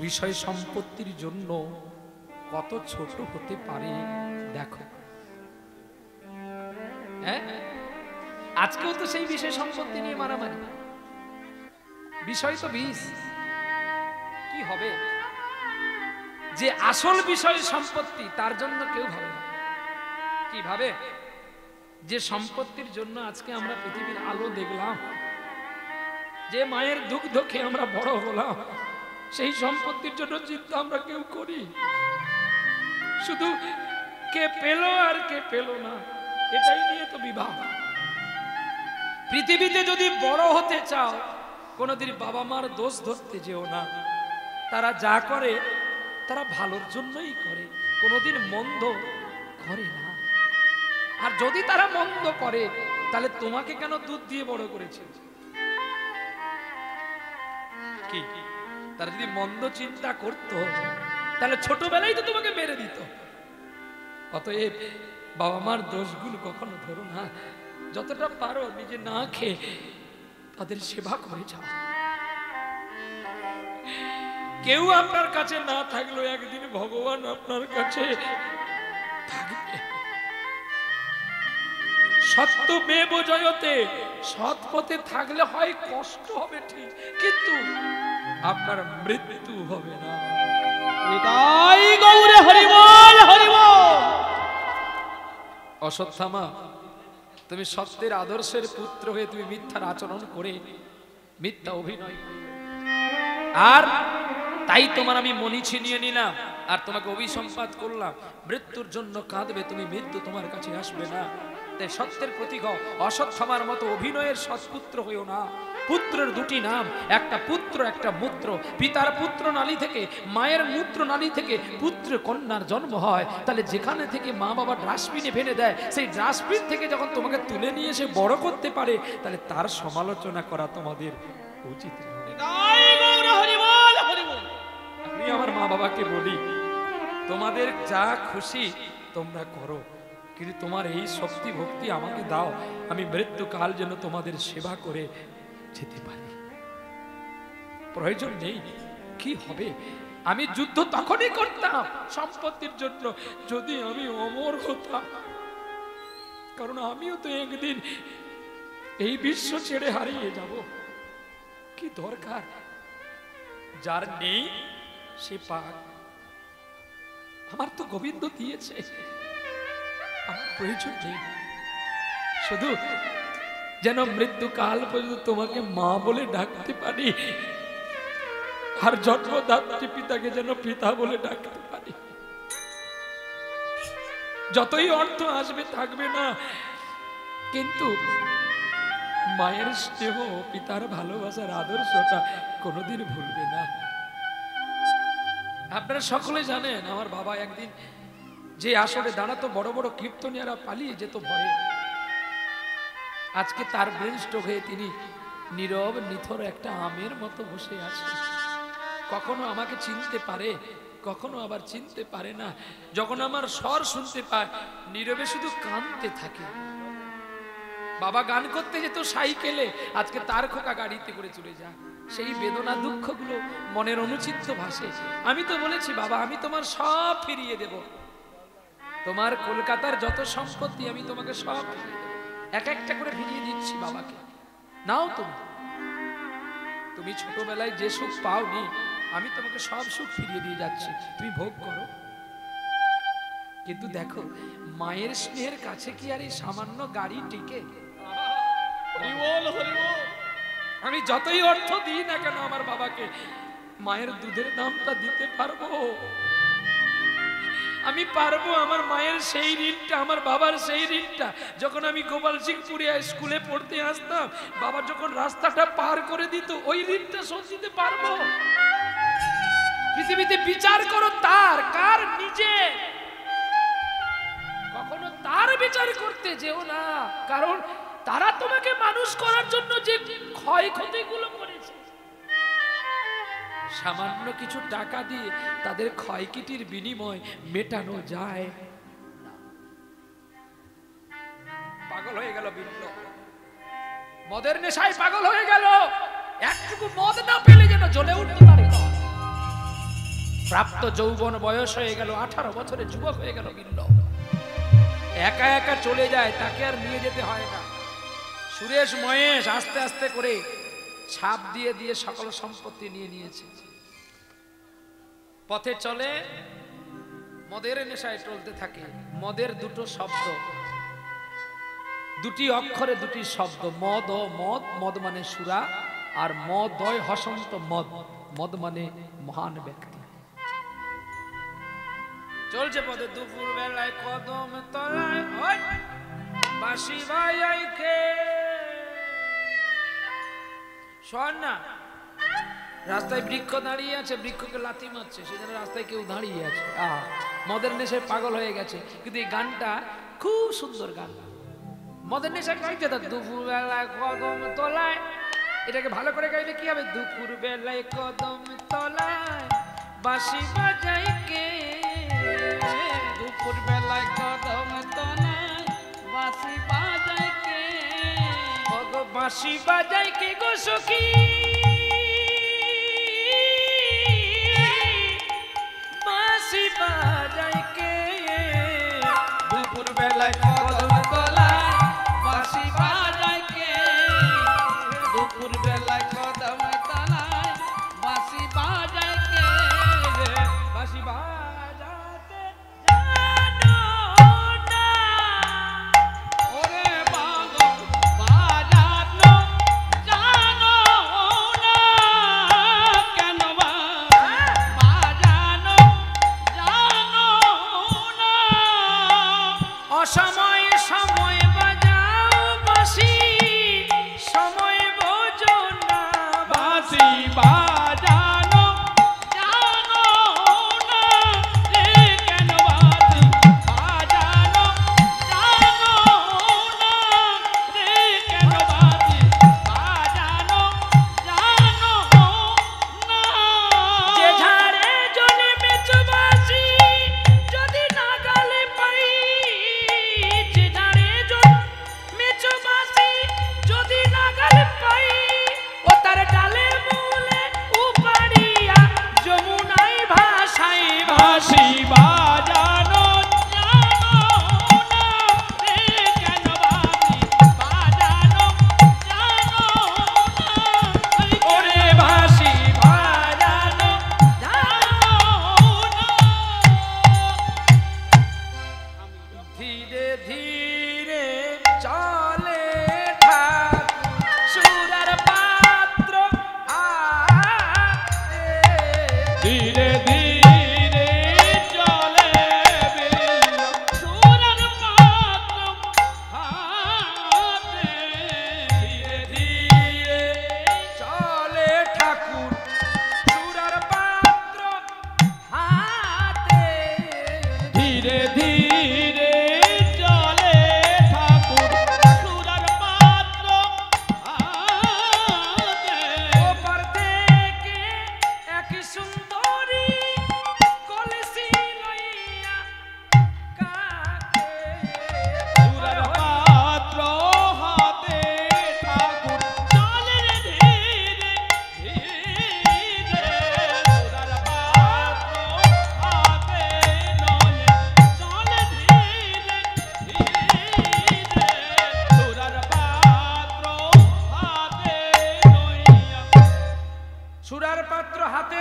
বিষয় সম্পত্তির জন্য কত ছোট হতে পারে দেখো। হ্যাঁ, আজকেও তো সেই বিষয় সম্পত্তি নিয়ে মারামারি। বিষয় তো বিষ, কি হবে? যে আসল বিষয় সম্পত্তি তার জন্য কেউ ভাবে না। কি ভাবে? যে সম্পত্তির জন্য আজকে আমরা পৃথিবীর আলো দেখলাম, যে মায়ের দুগ্ধ খেয়ে আমরা বড় হলাম, সেই সম্পত্তির জন্য চিন্তা আমরা কেউ করি। শুধু কে পেল আর কে পেল না, এটাই নিয়ে তো বিবাহ। পৃথিবীতে যদি বড় হতে চাও, কোনোদিন বাবা মার দোষ ধরতে যেও না। তারা যা করে তারা ভালোর জন্যই করে, কোনোদিন মন্দ করে না। আর যদি তারা মন্দ করে, তাহলে তোমাকে কেন দুধ দিয়ে বড় করেছে? কি তারা যদি মন্দ চিন্তা করতো, তাহলে ছোটবেলায় তো তোমাকে মেরে দিত। অতএব বাবা মার দোষগুলো কখনো ধরো না, যতটা পারো নিজে না খেয়ে তাদের সেবা করে যাও। কেউ আপনার কাছে না থাকলেও একদিন ভগবান আপনার কাছে থাকবে। সত্য মেব জয়তে, সৎ পথে থাকলে হয় কষ্ট হবে ঠিক, কিন্তু আপনার মৃত্যু হবে না। নিতাই গৌরে হরি বল, হরি বল। অশ্বত্থামা, তুমি সত্যের আদর্শের পুত্র হয়ে তুমি মিথ্যার আচরণ করে মিথ্যা অভিনয়, আর তাই তোমার আমি মনি ছিনিয়ে নিলাম আর তোমাকে অভিসম্পাত করলাম। মৃত্যুর জন্য কাঁদবে তুমি, মৃত্যু তোমার কাছে আসবে না। তাই সত্যের প্রতীক হও, অশ্বত্থামার মতো অভিনয়ের সৎপুত্র হইও না। পুত্রের দুটি নাম, একটা পুত্র একটা মূত্র। পিতার পুত্র নালী থেকে, মায়ের মূত্র নালী থেকে পুত্র কন্যার জন্ম হয়। তাহলে যেখানে থেকে মা বাবা ডাস্টবিনে ফেলে দেয়, সেই ডাস্টবিন থেকে যখন তোমাকে তুলে নিয়ে এসে বড় করতে পারে, তাহলে তার সমালোচনা করা তোমাদের উচিত নয়। নিতাই গৌরে হরি বল, হরি বল। আমি আমার মা বাবাকে বলি, তোমাদের যা খুশি তোমরা করো, কিন্তু তোমার এই শক্তি ভক্তি আমাকে দাও, আমি মৃত্যুকাল যেন তোমাদের সেবা করে যেতে পারি। প্রয়োজন নেই, কি হবে? আমি যুদ্ধ তখনই করতাম সম্পত্তির জন্য যদি আমি অমর হতাম, কারণ আমিও তো একদিন এই বিশ্ব ছেড়ে হারিয়ে যাব। কি দরকার? যার নেই সে পাক। আমার তো গোবিন্দ দিয়েছে, আমার প্রয়োজন নেই। শুধু যেন মৃত্যুকাল পর্যন্ত তোমাকে মা বলে ডাকতে পারি, আর জন্মদাত্রী পিতাকে যেন পিতা বলে ডাকতে পারি। যতই অর্থ আসবে থাকবে না, কিন্তু মায়ের স্নেহ, পিতার ভালোবাসার আদর্শটা কোনোদিন ভুলবে না। আপনারা সকলে জানেন আমার বাবা একদিন যে আসরে দাঁড়াতো, বড় বড় কীর্তনিয়ারা পালিয়ে যেত ভয়ে, আজকে তার ব্রেন স্ট্রোক হয়ে তিনি নীরব নিথর একটা আমের মতো বসে আছে। কখনো আমাকে চিনতে পারে, কখনো আবার চিনতে পারে না। যখন আমার স্বর শুনতে পায় নীরবে শুধু কাঁদতে থাকে। বাবা গান করতে যেত সাইকেলে, আজকে তার খোকা গাড়িতে করে চলে যায়। সেই বেদনা দুঃখগুলো মনের অনুচিত ভাসে। আমি তো বলেছি বাবা আমি তোমার সব ফিরিয়ে দেব, তোমার কলকাতার যত সম্পত্তি আমি তোমাকে সব ফিরিয়ে দেব, এক একটা করে ফিরিয়ে দিচ্ছি বাবাকে, নাও তুমি ছোটবেলায় যে সুখ পাওনি আমি তোমাকে সব সুখ ফিরিয়ে দিয়ে যাচ্ছি, তুমি ভোগ করো। কিন্তু দেখো মায়ের স্নেহের কাছে কি আর এই সামান্য গাড়ি টিকে? আমি যতই অর্থ দিই না কেন আমার বাবাকে, মায়ের দুধের দামটা দিতে পারবো? আমি পারবো আমার মায়ের সেই ঋণটা, আমার বাবার সেই ঋণটা? যখন আমি গোপাল সিংপুরে স্কুলে পড়তে আসতাম, বাবা যখন রাস্তাটা পার করে দিত, ওই ঋণটা শোধ দিতে পারবো? পৃথিবীতে বিচার করো তার, কার? নিজে। কখনো তার বিচার করতে যেও না, কারণ তারা তোমাকে মানুষ করার জন্য যে ক্ষয়ক্ষতিগুলো করেছে, সামান্য কিছু টাকা দিয়ে তাদের ক্ষয়ক্ষতির বিনিময় মেটানো যায়। পাগল হয়ে গেল বিপ্ল, মদের নেশায় পাগল হয়ে গেল। একটুকু মদ না পেলে যেন জ্বলে উঠতে পারে। প্রাপ্ত যৌবন বয়স হয়ে গেল, 18 বছরের যুবক হয়ে গেল বিপ্ল। একা একা চলে যায়, তাকে আর নিয়ে যেতে হয় না। সুরেশ মহেশ আস্তে আস্তে করে ছাপ দিয়ে দিয়ে সকল সম্পত্তি নিয়ে নিয়েছে। পথে চলে, মদের নেশায় চলতে থাকে। মদের দুটো শব্দ, দুটি অক্ষরে দুটি শব্দ, মদ ও মদ। মদ মানে সুরা, আর মদয় হসন্ত মদ, মদ মানে মহান ব্যক্তি। চলছে পথে, দুপুর বেলায় কদম তলায় বাঁশি বাজাইকে। শোন না, রাস্তায় বৃক্ষ দাঁড়িয়ে আছে, বৃক্ষকে লাথি মারছে, সেজন্য রাস্তায় কেউ দাঁড়িয়ে আছে। মদের নেশায় পাগল হয়ে গেছে। কিন্তু এই গানটা খুব সুন্দর গান। মদের নেশায় গাইতে থাক, দুপুর বেলায় কদম তলায়। এটাকে ভালো করে গাইলে কি হবে? দুপুর বেলায় কদম তলায় বাঁশি বাজাই কে, দুপুর বেলায় কদম তলায় বাঁশি বাজাই কে, বাঁশি বাজাই কে গো সখী, বাঁশি বাজাই কে। দুপুর বেলায় কদম তলায় বাঁশি বাজাই কে, দুপুর বেলায় কদম তলায় বাঁশি বাজাই কে, বাঁশি বাজাতে ওরে পাগল বাজানো জানো না, কেন বাজানো জানো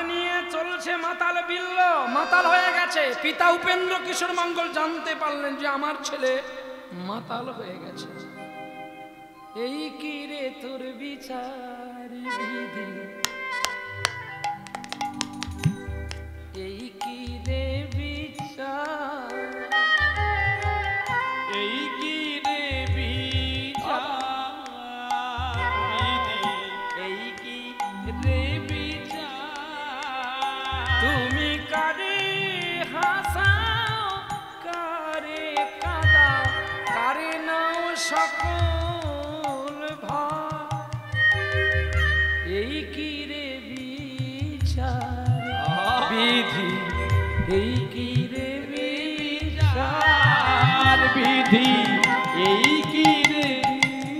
হাতে নিয়ে চলছে মাতাল বিল্ল, মাতাল হয়ে গেছে। পিতা উপেন্দ্র কিশোর মঙ্গল জানতে পারলেন যে আমার ছেলে মাতাল হয়ে গেছে। এই কি রে তোর বিচার বিধি, এই কি রে বিচার, এই কি রে বিচার বিধি, এই কি রে বিচার। তুমি কারে হাসাও কারে কাঁদাও, কারে নাও সকল ভার, এই কি রে বিচার বিধি, এই কি রে বিচার বিধি, এই কি রে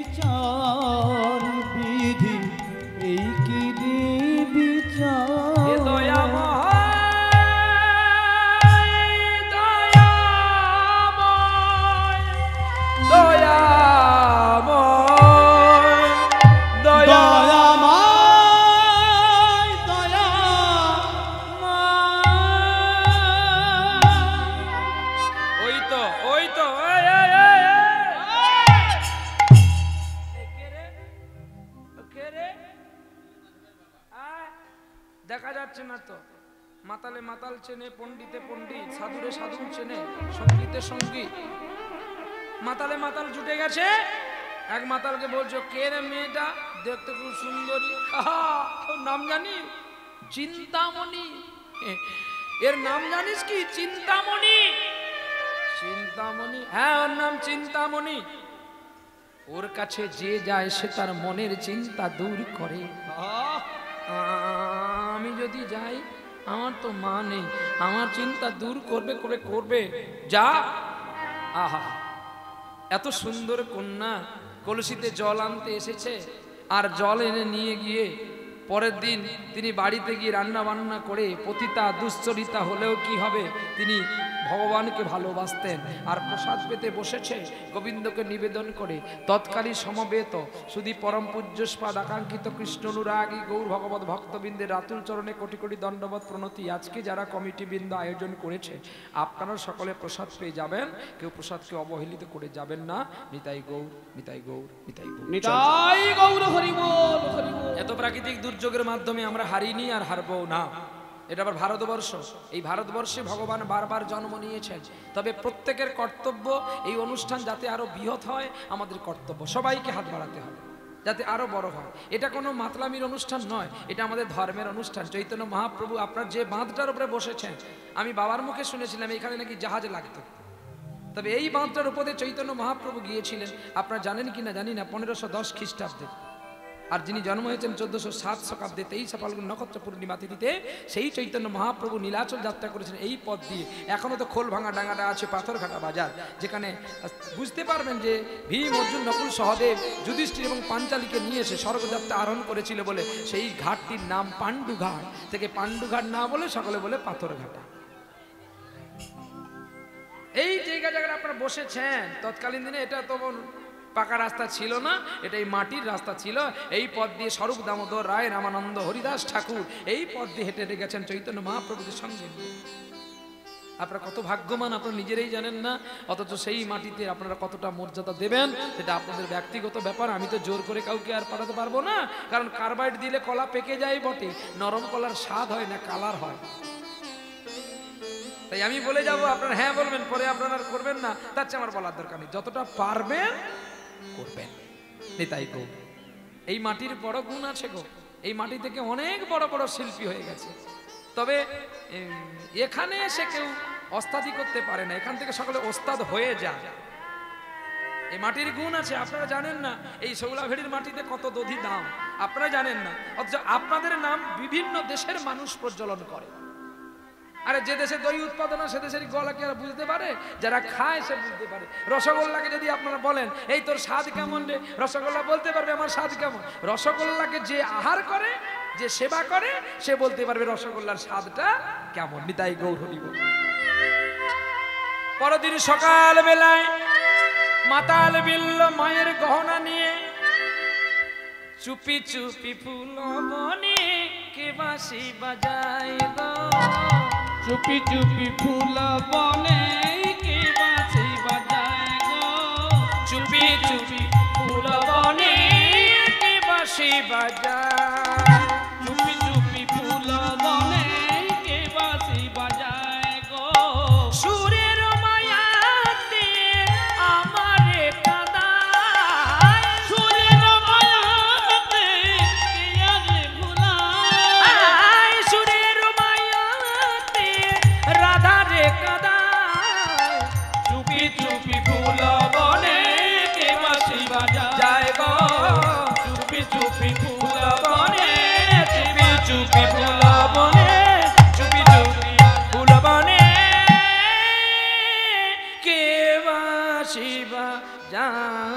বিচার বিধি, এই কি রে বিচার। হে দয়াময়, দয়াময়, দয়াময়, দয়া দয়াময়, দয়াময়। ওই তো দেখা যাচ্ছে না তো। মাতালে মাতাল চেনে, পণ্ডিতে পণ্ডিত, সাধুরে সাধু চেনে, সঙ্গীতে সঙ্গীত। মাতালে মাতাল জুটে গেছে। এক মাতালকে বলছো, কে রে মেয়েটা, দেখতে খুব সুন্দরী। ওর নাম জানি? চিন্তামণি। এর নাম জানিস কি? চিন্তামণি। চিন্তামণি? হ্যাঁ, ওর নাম চিন্তামণি। ওর কাছে যে যায় সে তার মনের চিন্তা দূর করে। আমি যদি যাই, আমার তো মা নেই, আমার চিন্তা দূর করবে করে করবে। যা। আহা, এত সুন্দর কন্যা কলসিতে জল আনতে এসেছে, আর জল এনে নিয়ে গিয়ে পরের দিন তিনি বাড়িতে গিয়ে রান্না বান্না করে, পতিতা দুশ্চরিতা হলেও কি হবে, তিনি ভগবানকে ভালোবাসতেন। আর প্রসাদ পেতে বসেছে গোবিন্দকে নিবেদন করে। তৎকালীন সমবেত শুধু পরম পূজ্যস্পাদ আকাঙ্ক্ষিত কৃষ্ণ অনুরাগী গৌর ভগবত ভক্তবৃন্দের রাতুল চরণে কোটি কোটি দণ্ডবত প্রণতি। আজকে যারা কমিটি বৃন্দ আয়োজন করেছে, আপনারা সকলে প্রসাদ পেয়ে যাবেন, কেউ প্রসাদকে অবহেলিত করে যাবেন না। নিতাই গৌর, নিতাই গৌর, নিতাই গৌর, নিতাই গৌর হরি বল, হরি বল। এত প্রাকৃতিক দুর্যোগের মাধ্যমে আমরা হারিনি আর হারবো না। এটা আবার ভারতবর্ষ। এই ভারতবর্ষে ভগবান বারবার জন্ম নিয়েছেন। তবে প্রত্যেকের কর্তব্য এই অনুষ্ঠান যাতে আরো বৃহৎ হয়, আমাদের কর্তব্য সবাইকে হাত বাড়াতে হবে যাতে আরো বড় হয়। এটা কোনো মাতলামির অনুষ্ঠান নয়, এটা আমাদের ধর্মের অনুষ্ঠান। চৈতন্য মহাপ্রভু আপনার যে বাঁধটার উপরে বসেছেন, আমি বাবার মুখে শুনেছিলাম এখানে নাকি জাহাজ লাগতো। তবে এই বাঁধটার উপরে চৈতন্য মহাপ্রভু গিয়েছিলেন, আপনারা জানেন কি না জানি না, 1510 খ্রিস্টাব্দে। আর যিনি জন্ম হয়েছেন 1407 শতাব্দে 23 ফাল্গুন নক্ষত্র পূর্ণিমা তিথিতে, সেই চৈতন্য মহাপ্রভু নীলাচল যাত্রা করেছেন এই পথ দিয়ে। এখনো তো খোল ভাঙা ডাঙ্গাটা আছে, পাথরঘাটা বাজার, যেখানে বুঝতে পারবেন যে ভীম, অর্জুন, নকুল, সহদেব, যুধিষ্ঠির এবং পাঞ্চালীকে নিয়ে এসে স্বর্গযাত্রা আরোহণ করেছিল বলে সেই ঘাটটির নাম পাণ্ডুঘাট। থেকে পাণ্ডুঘাট না বলে সকলে বলে পাথরঘাটা। এই জায়গাটা আপনারা বসেছেন, তৎকালীন দিনে এটা তো পাকা রাস্তা ছিল না, এটাই মাটির রাস্তা ছিল। এই পথ দিয়ে স্বরূপ দামোদর রায়, রামানন্দ, হরিদাস ঠাকুর এই পথ দিয়ে হেঁটে হেঁটে গেছেন চৈতন্য মহাপ্রভুদের সঙ্গে। আপনারা কত ভাগ্যবান আপনারা নিজেরাই জানেন না, অথচ সেই মাটিতে আপনারা কতটা মর্যাদা দেবেন সেটা আপনাদের ব্যক্তিগত ব্যাপার। আমি তো জোর করে কাউকে আর পাঠাতে পারবো না, কারণ কার্বাইড দিলে কলা পেকে যায় বটে, নরম কলার স্বাদ হয় না, কালার হয়। তাই আমি বলে যাব, আপনারা হ্যাঁ বলবেন, পরে আপনারা আর করবেন না, তার চেয়ে আমার বলার দরকার নেই। যতটা পারবেন করবেন। নিতাই গো, এই মাটির বড় গুণ আছে গো। এই মাটি থেকে অনেক বড় বড় শিল্পী হয়ে গেছে। তবে এখানে এসে কেউ ওস্তাদি করতে পারে না, এখান থেকে সকলে ওস্তাদ হয়ে যায়। এই মাটির গুণ আছে, আপনারা জানেন না। এই শৌলাভেড়ির মাটিতে কত দধি দাম আপনারা জানেন না, অথচ আপনাদের নাম বিভিন্ন দেশের মানুষ প্রজ্বলন করে। আরে যে দেশে দই উৎপাদন হয় সে দেশের গলা কি আর বুঝতে পারে? যারা খায় সে বুঝতে পারে। রসগোল্লাকে যদি আপনারা বলেন, এই তোর স্বাদ কেমন রে, রসগোল্লা বলতে পারবে আমার স্বাদ কেমন। রসগোল্লাকে যে আহার করে, যে সেবা করে, সে বলতে পারবে রসগোল্লার স্বাদটা কেমন। নিতাই গৌর হরি বল। পরদিন সকাল বেলায় মাতাল বিল্ল মায়ের গহনা নিয়ে চুপি চুপি ফুল বনে কে বাঁশি বাজায় গো চুপি চুপি ফুল বনে কে বাঁশি বাজায় গো চুপি চুপি ফুল বনে কে বাঁশি বাজায় চুপি চুপি ফুল বনে কে বাঁশি বাজায় গো সুরের মায়াতে আমারে কাঁদায় সুরের মায়াতে কে আরে ভুলায় সুরের মায়াতে রাধারে কাঁদায় চুপি চুপি ফুল বনে কে বাঁশি বাজায় যায় গো চুপি চুপি ফুল বনে চুপি চুপি ফুল বনে চুপি চুপি ফুল বনে কে বাঁশি বাজায়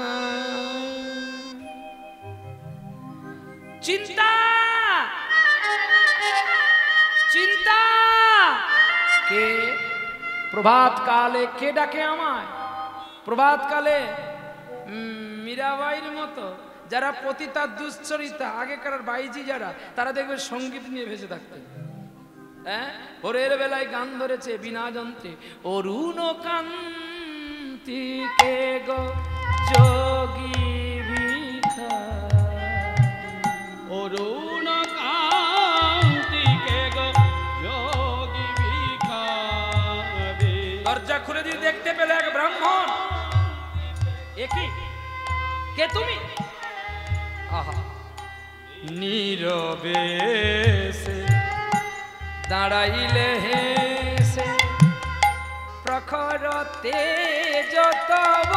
চিন্তা চিন্তা কে প্রভাত কালে কে ডাকে আমায় প্রভাত কালে মীরাবাইয়ের মতো যারা পতিতা দুশ্চরিতা আগেকার বাইজি যারা তারা দেখবে সঙ্গীত নিয়ে ভেসে থাকতেন হ্যাঁ ভোরের বেলায় গান ধরেছে বিনা যন্ত্রে অরুণ কান্তি কে গো যোগী অরুণ কান্তি কে গো যোগী ভিখারি দরজা খুলে দিয়ে দেখতে পেলে এক ব্রাহ্মণ একই কে তুমি আহা নীরবে সে দাঁড়াইলে হেসে প্রখর তেজ তব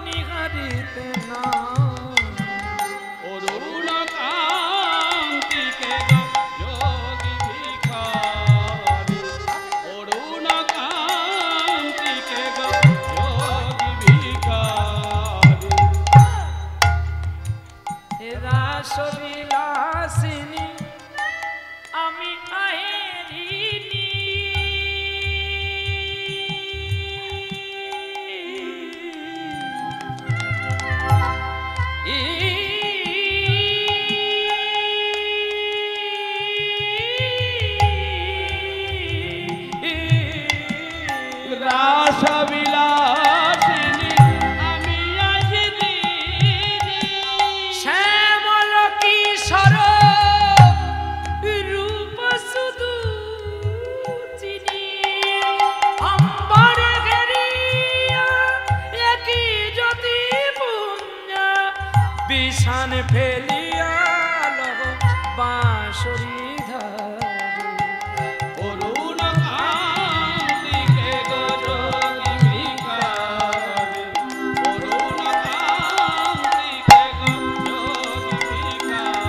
নিহারিতে না অরুণ কান্তি কে গো যোগী ভিখারি অরুণ কান্তি কে গো যোগী ভিখারি রাসবিলাসিনী আমি আহেরিনী রাসবিলাসিনী আমি আহিরি শ্যামল কিশোর রূপ শুধু চিনি অম্বরে ঘেরিয়া একই জ্যোতি পুঞ্জ বিষান ফেলিয়া লহ বাঁশরি ধারে অরুণ কান্তি কে গো যোগী ভিখারি অরুণ কান্তি কে গো যোগী ভিখারি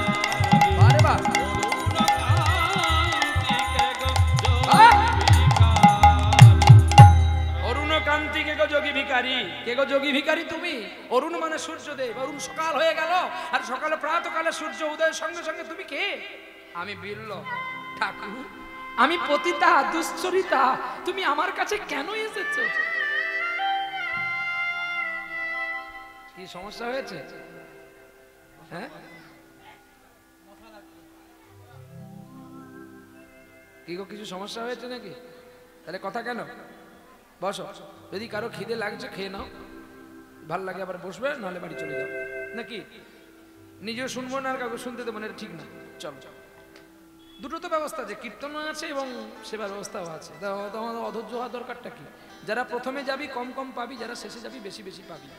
বারে বা অরুণ কান্তি কে গো আহ! যোগী ভিখারি অরুণ কান্তি কে গো যোগী ভিখারি কে গো যোগী ভিখারি তুমি অরুণ মানে সূর্যদেব অরুণ সকাল হয়ে গেল আর সকালে প্রাতকালে সূর্য উদয়ের সঙ্গে সঙ্গে তুমি কে আমি বিরল ঠাকুর আমি পতিতা দুশ্চরিতা তুমি আমার কাছে কেন এসেছো কি সমস্যা হয়েছে হ্যাঁ কি গো কিছু সমস্যা হয়েছে নাকি তাহলে কথা কেন বসো যদি কারো খিদে লাগছে খেয়ে নাও ভাল লাগে আবার বসবে নাহলে বাড়ি চলে যাও নাকি নিজেও শুনবো না আর কাউকে শুনতে দেবো না এটা ঠিক না চলো দুটো তো ব্যবস্থা আছে কীর্তনও আছে এবং সেবার ব্যবস্থাও আছে তোমাদের অধৈর্য হওয়া দরকারটা কি যারা প্রথমে যাবি কম কম পাবি যারা শেষে যাবি বেশি বেশি পাবি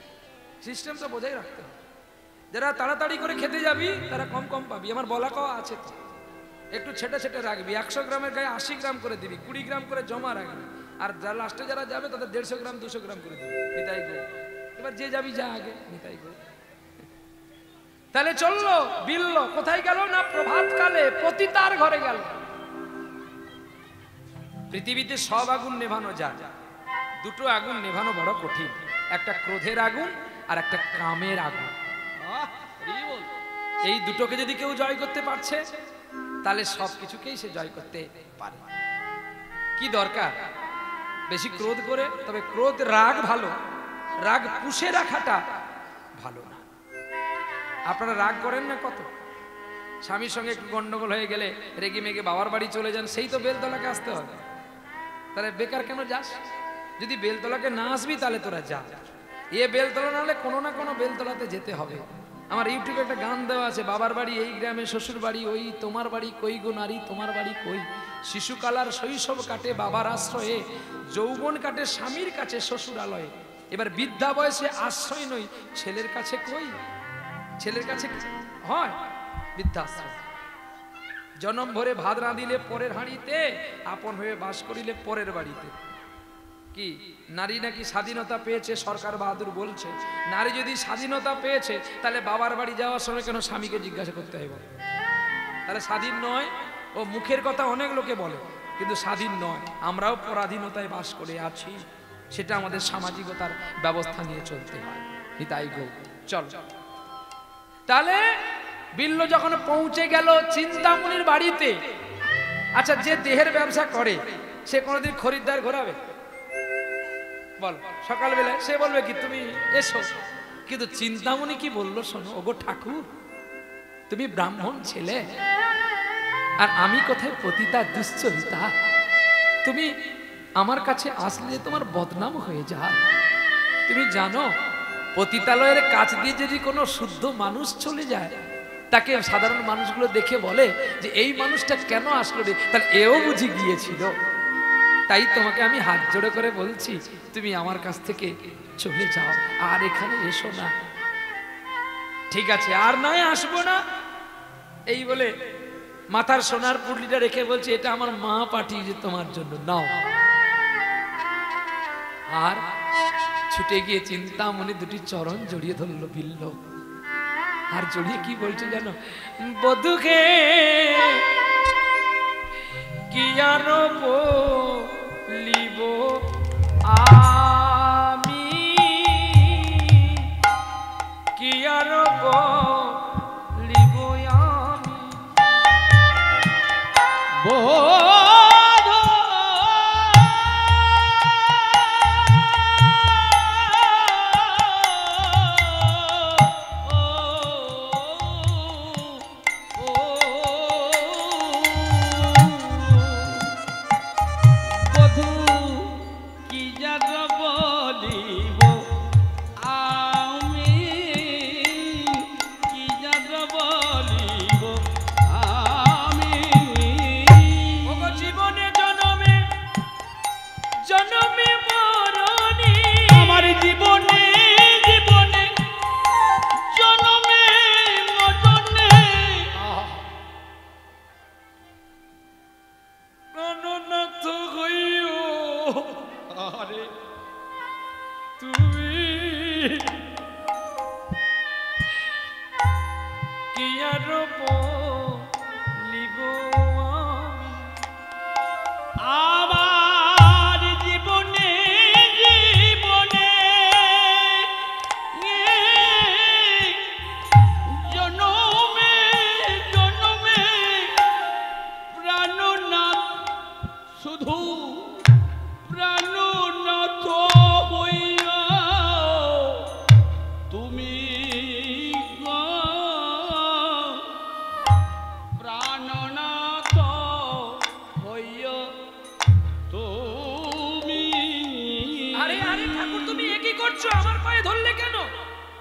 সিস্টেম তো বোঝাই রাখতে হবে যারা তাড়াতাড়ি করে খেতে যাবি তারা কম কম পাবি আমার বলা কওয়া আছে তো একটু ছেটে ছেটে রাখবি 100 গ্রামের গায়ে 80 গ্রাম করে দিবি 20 গ্রাম করে জমা রাখবি আর যারা লাস্টে যারা যাবে তাদের 150 গ্রাম 200 গ্রাম করে দিবি নিতাই গো এবার যে যাবি যা আগে নিতাই গো তাহলে চললো বিললো কোথায় গেল না প্রভাত কালে পতিতার ঘরে গেল পৃথিবীতে সব আগুন নেভানো যায় দুটো আগুন নেভানো বড় কঠিন একটা ক্রোধের আগুন আর একটা কামের আগুন এই দুটোকে যদি কেউ জয় করতে পারছে তাহলে সবকিছুকেই সে জয় করতে পারে কি দরকার বেশি ক্রোধ করে তবে ক্রোধ রাগ ভালো রাগ পুষে রাখাটা ভালো না আপনারা রাগ করেন না কত স্বামীর সঙ্গে একটু গন্ডগোল হয়ে গেলে রেগে মেগে বাবার বাড়ি চলে যান, সেই তো বেলতলাকে আসতে হবে। তাহলে বেকার কেন যাস? যদি বেলতলাকে না আসবি তাহলে তোরা যা, বেলতলা না হলে কোনো না কোনো বেলতলাতে যেতে হবে। আমার ইউটিউবে একটা গান দেওয়া আছে, বাবার বাড়ি এই গ্রামে, শ্বশুর বাড়ি ওই, তোমার বাড়ি কই গো নারী, তোমার বাড়ি কই। শিশুকালার শৈশব কাটে বাবার আশ্রয়ে, যৌবন কাটে স্বামীর কাছে শ্বশুরালয়ে। এবার বৃদ্ধা বয়সে আশ্রয় নই, ছেলের কাছে কই? ছেলের কাছে হয় বৃদ্ধাশ্রয়। জনম ভরে ভাত রাঁধিলে পরের হাঁড়িতে, আপন হয়ে বাস করিলে পরের বাড়িতে। কি নারী নাকি স্বাধীনতা পেয়েছে? সরকার বাহাদুর বলছে নারী যদি স্বাধীনতা পেয়েছে তাহলে বাবার বাড়ি যাওয়ার সময় কেন স্বামীকে জিজ্ঞাসা করতে হবে? তাহলে স্বাধীন নয়। ও মুখের কথা অনেক লোকে বলে, কিন্তু স্বাধীন নয়। আমরাও পরাধীনতায় বাস করে আছি, সেটা আমাদের সামাজিকতার ব্যবস্থা নিয়ে চলতে হয়। তাই গো চল। তাহলে বিল্ল যখন পৌঁছে গেল চিন্তামণির বাড়িতে, আচ্ছা যে দেহের ব্যবসা করে সে কোনোদিন খরিদ্দার ঘোরাবে? বল, সকালবেলায় সে বলবে কি তুমি এসো, কিন্তু চিন্তামণি কি বললো শোনো, ওগো ঠাকুর তুমি ব্রাহ্মণ ছেলে আর আমি কোথায় পতিতা দুশ্চরিতা, তুমি আমার কাছে আসলে তোমার বদনাম হয়ে যায়। তুমি জানো পতিতালয়ের কাছ দিয়ে যদি কোনো শুদ্ধ মানুষ চলে যায় তাকে সাধারণ মানুষগুলো দেখে বলে যে এই মানুষটা কেন আসলো রে, তাহলে এও বুঝি গিয়েছিল। তাই তোমাকে আমি হাত জোড়ে করে বলছি তুমি আমার কাছ থেকে চলে যাও, আর এখানে এসো না। ঠিক আছে, আর নয় আসবো না। এই বলে মাথার সোনার পুটলিটা রেখে বলছে এটা আমার মা পাঠিয়েছে তোমার জন্য, নাও। আর ছুটে গিয়ে চিন্তামণি দুটি চরণ জড়িয়ে ধরলো বিল্ল। আর জড়িয়ে কি বলছে জানো? বধুকে কি আর বলিব আমি, কি আর বলিব আমি,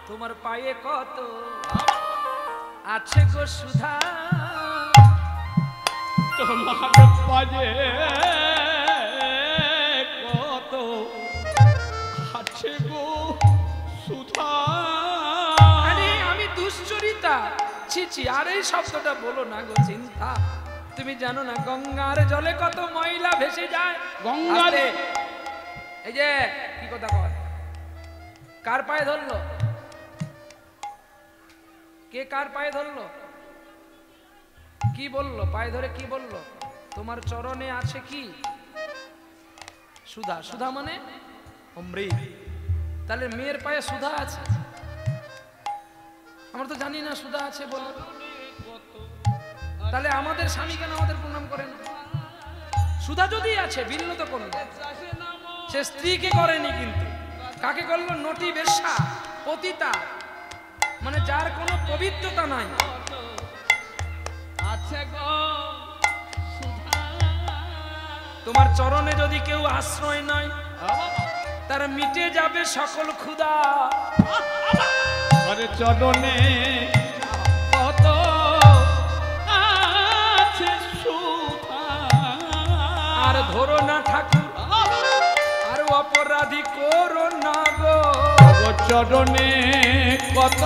তোমার পায়ে কত আছে গো সুধা, তোমার পায়ে কত আছে গো সুধা। আরে আমি দুশ্চরিতা, ছি, আর এই শব্দটা বলো না গো চিন্তা। তুমি জানো না গঙ্গার জলে কত ময়লা ভেসে যায়? গঙ্গার এই যে কি কথা কয়, কার পায়ে ধরলো? কে কার পায়ে ধরলো? কি বললো? পায়ে ধরে কি বললো? তোমার চরণে আছে কি? সুধা। সুধা মানে অমৃত। তাহলে মেয়ের পায়ে সুধা আছে? আমরা তো জানি না সুধা আছে বলে। তাহলে আমাদের স্বামী কেন আমাদের প্রণাম করেন? সুধা যদি আছে বিল্ল তো করলো, সে স্ত্রীকে করেনি, কিন্তু কাকে করলো? নটি বেশ্যা, পতিতা, মানে যার কোনো পবিত্রতা নাই। আছে গো সুধা। তোমার চরণে যদি কেউ আশ্রয় নয় তার মিটে যাবে সকল ক্ষুধা। আরে চরণে কত আছে সুধা। আর ধরো না ঠাকুর আর অপরাধী করো না গো। চরণে কত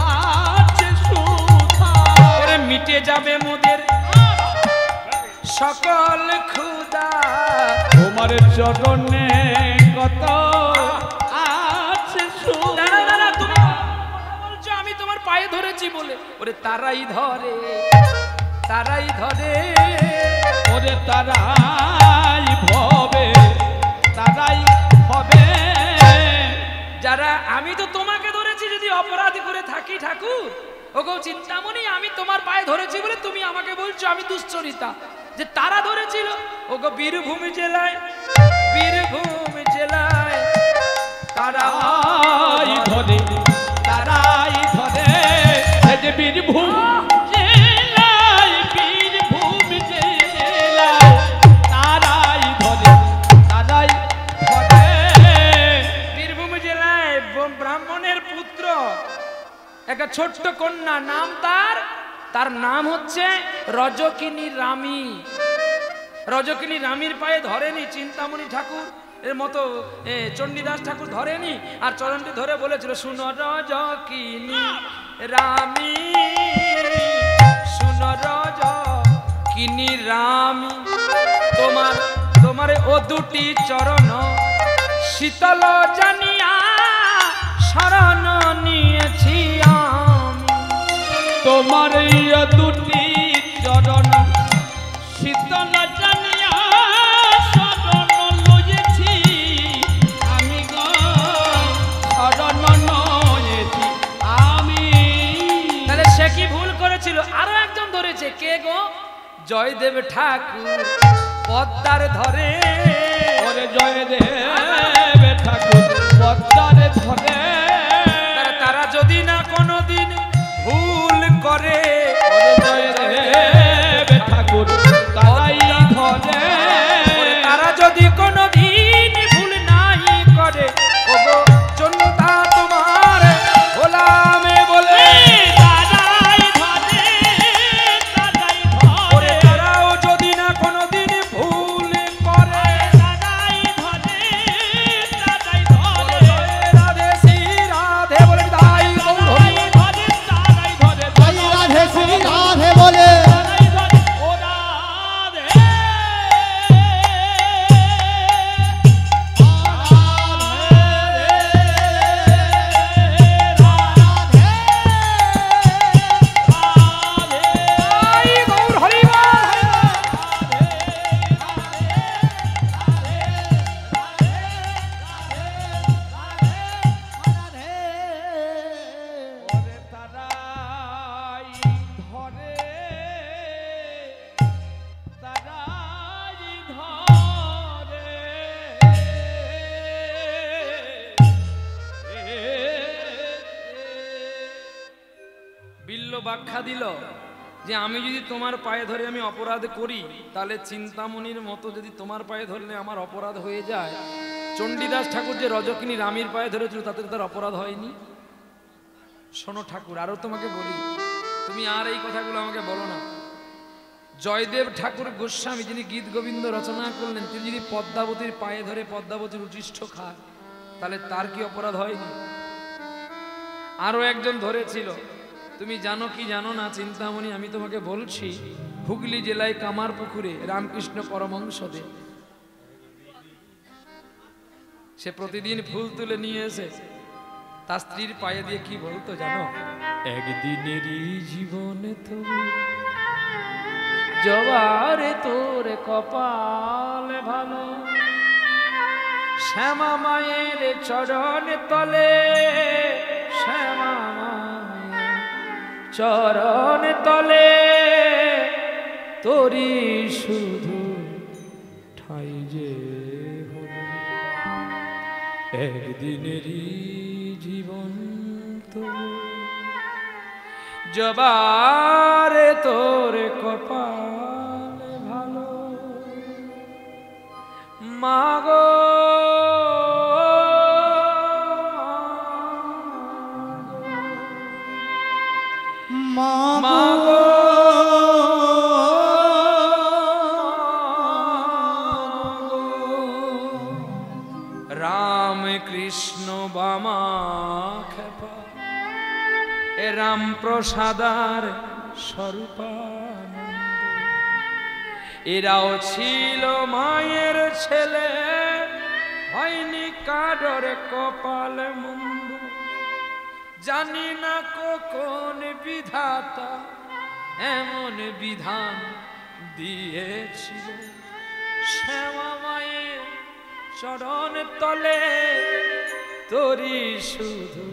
আছে সুধা। ওরে মিটে যাবে মোদের সকল ক্ষুধা। তোমার চরণে কত আছে সুধা। দাঁড়া দাঁড়া, তুমি বলছো আমি তোমার পায়ে ধরেছি বলে। ওরে তারাই ধরে তারাই ধরে। ওরে তারাই ভবে তারাই হবে যারা। আমি তো তোমাকে ধরেছি যদি অপরাধী করে থাকি ঠাকুর। ওগো চিন্তামণি, আমি তোমার পায়ে ধরেছি বলে তুমি আমাকে বলছো আমি দুশ্চরিতা। যে তারা ধরেছিল ওগো বীরভূম জেলায়, বীরভূম জেলায় তারাই ধরে তারাই ধরে। এই যে বীরভূম জেলায়, বীরভূম জেলায় তারাই ধরে তারাই ধরে। বীরভূম জেলায় ব্রাহ্মণের পুত্র একটা ছোট্ট কন্যা, নাম তার নাম হচ্ছে রজকিনী রামী। রজকিনী রামীর পায়ে ধরেনি চিন্তামণি ঠাকুর এর মতো চণ্ডীদাস ঠাকুর ধরেনি। আর চরণটি ধরে বলেছিল শুনো রজকিনী রামী, শুনো রজকিনী রামী। তোমার ও দুটি চরণ শীতল জানিয়া শরণ নিয়েছি আমি। তোমার দুটি চরণ শীতল জানিয়া শরণ লয়েছি আমি গো, শরণ লয়েছি আমি। তাহলে সে কি ভুল করেছিল? আরো একজন ধরেছে, কে গো? জয়দেব ঠাকুর পদ্মার ধরে। ওরে জয়দেব ঠাকুর পদ্মার ধরে। তারা যদি না কোনোদিন ভুল করে, ওরে জয়দেব ঠাকুর তারাই ধরে। তারা যদি কোনোদিন ভুল নাই করে, ওগো চন্দ্রা তোমার গোলামে বলে তারাই ধরে তারাই ধরে। তারাও যদি না কোনোদিন ভুল করে, তারাই ধরে তারাই ধরে। রাধে শ্রী রাধে বলে তাই গৌর হরি। তারাই ধরে তাই রাধে শ্রী রাধে বলে তারাই ধরে ও রাধে। তাই গৌর হরি ওরে তারাই ধরে তারাই ধরে। বিল্ল ব্যাখ্যা দিল যে আমি যদি তোমার পায়ে ধরে আমি অপরাধ করি, তাহলে চিন্তামণির মতো যদি তোমার পায়ে ধরলে আমার অপরাধ হয়ে যায়, চণ্ডীদাস ঠাকুর যে রজকিনী রামীর পায়ে ধরেছিল তাতে তার অপরাধ হয়নি। শোনো ঠাকুর, আরো তোমাকে বলি, তুমি আর এই কথাগুলো আমাকে বলো না। জয়দেব ঠাকুর গোস্বামী যিনি গীত গোবিন্দ রচনা করলেন, তিনি যদি পদ্মাবতীর পায়ে ধরে পদ্মাবতীর উচিষ্ঠ খায়, তাহলে তার কি অপরাধ হয়নি? আরো একজন ধরেছিল, তুমি জানো কি জানো না চিন্তামণি, আমি তোমাকে বলছি, হুগলি জেলায় কামারপুকুরে রামকৃষ্ণ পরমহংসদেব, সে প্রতিদিন ফুল তুলে নিয়ে এসে তার স্ত্রীর পায়ে দিয়ে কি বলতো জানো? একদিনেরই জীবনে তো জবারে তোর কপাল ভালো, শ্যামা মায়ের চরণ তলে, শ্যামা মায়ের চরণ তলে তোরি শুধু ঠাই যে হলো, একদিনেরই জীবন তো জবারে তোর মাগো মাগো রাম কৃষ্ণ বামা খেপা এ রাম প্রসাদার স্বরূপানন্দ এরাও ছিল মায়ের ছেলে হয়নি কাডর কপাল মন্দ জানি না কোন বিধাতা এমন বিধান দিয়েছিল শ্যামা মায়ের চরণ তলে তোরি শুধু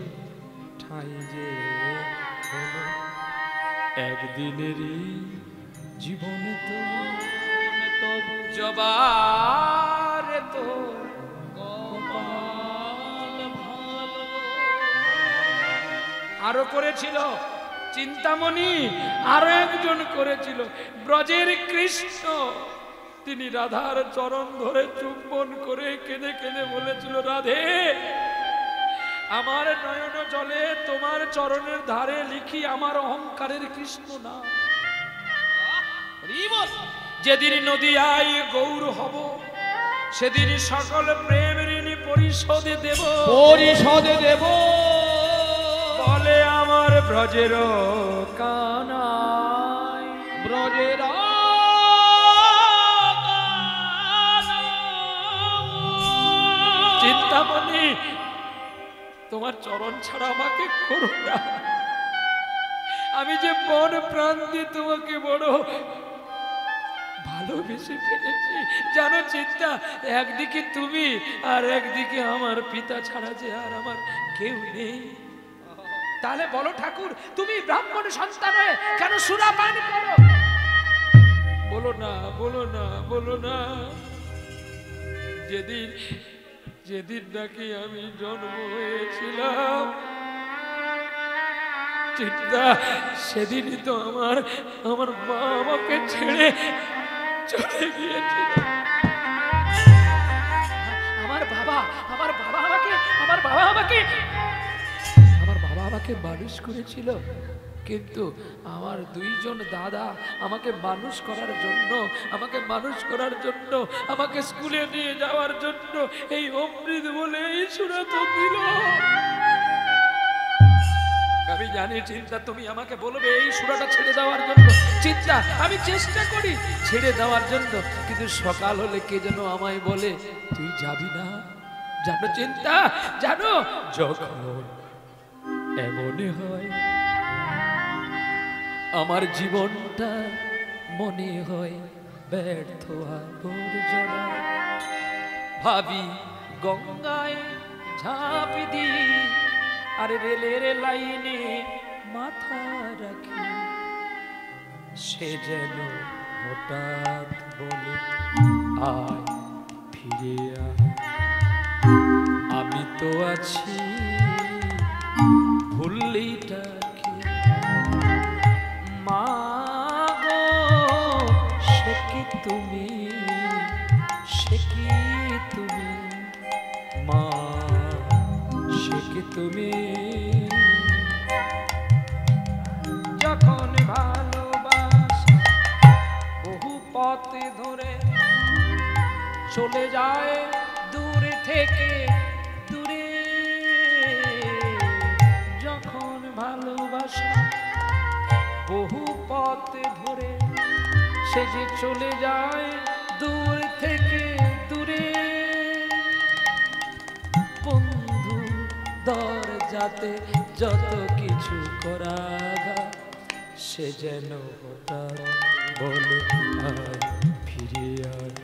ঠাই যে হলো একদিনেরই জীবন তো জবার তো আরো করেছিল চিন্তামণি, আরো একজন করেছিল ব্রজের কৃষ্ণ। তিনি রাধার চরণ ধরে চুম্বন করে কেঁদে কেঁদে বলেছিল, রাধে আমার নয়ন জলে তোমার চরণের ধারে লিখি আমার অহংকারের কৃষ্ণ না। যেদিন নদিয়ায় গৌর হব সেদিন সকল প্রেম ঋণ পরিশোধে দেব বলে আমার ব্রজের কানাই ব্রজের চিন্তামণি তোমার চরণ ছাড়া আমাকে করো না। আমি যে মন প্রাণ দিয়ে তোমাকে বড় ভালোবেসে ফেলেছি জানো চিন্তা, একদিকে তুমি আর একদিকে আমার পিতা ছাড়া যে আর আমার কেউ নেই। তাহলে বলো ঠাকুর, তুমি ব্রাহ্মণ সন্তান হয়ে কেন সুরাপান করো? বলো না বলো না বলো না। যেদিন যেদিন নাকি আমি জন্ম হয়েছিলাম চিন্তা, সেদিনই তো আমার মা আমাকে ছেড়ে চলে গিয়েছিল। আমার বাবা আমাকে মানুষ করেছিল, কিন্তু আমার দুইজন দাদা আমাকে মানুষ করার জন্য আমাকে স্কুলে নিয়ে যাওয়ার জন্য এই অমৃত বলে এই সুরাত দিল। আমি জানি চিন্তা তুমি আমাকে বলবে এই সুরাটা ছেড়ে দেওয়ার জন্য। চিন্তা আমি চেষ্টা করি ছেড়ে দেওয়ার জন্য, কিন্তু সকাল হলে কে যেন আমায় বলে তুই যাবি না। জানো চিন্তা, জানো যখন এমনই হয় আমার জীবনটা মনে হয় ব্যর্থ আবর্জনা, ভাবি গঙ্গায় ঝাঁপ দি আর রেলের লাইনে মাথা রাখি, সে যেন হঠাৎ বলে আয় ফিরে আয়। আমি তো আছি ভুললিটাকে মা গো, সে কি তুমি মা, সে কি তুমি? যখন ভালোবাসা বহু পথে ধরে চলে যায় দূর থেকে দূরে, যখন ভালোবাসা বহু পথে ধরে সে যে চলে যায় দূর থেকে দূরে, বন্ধু দরজাতে যত কিছু করা সে যেন হঠাৎ বলে আয় ফিরে আয়।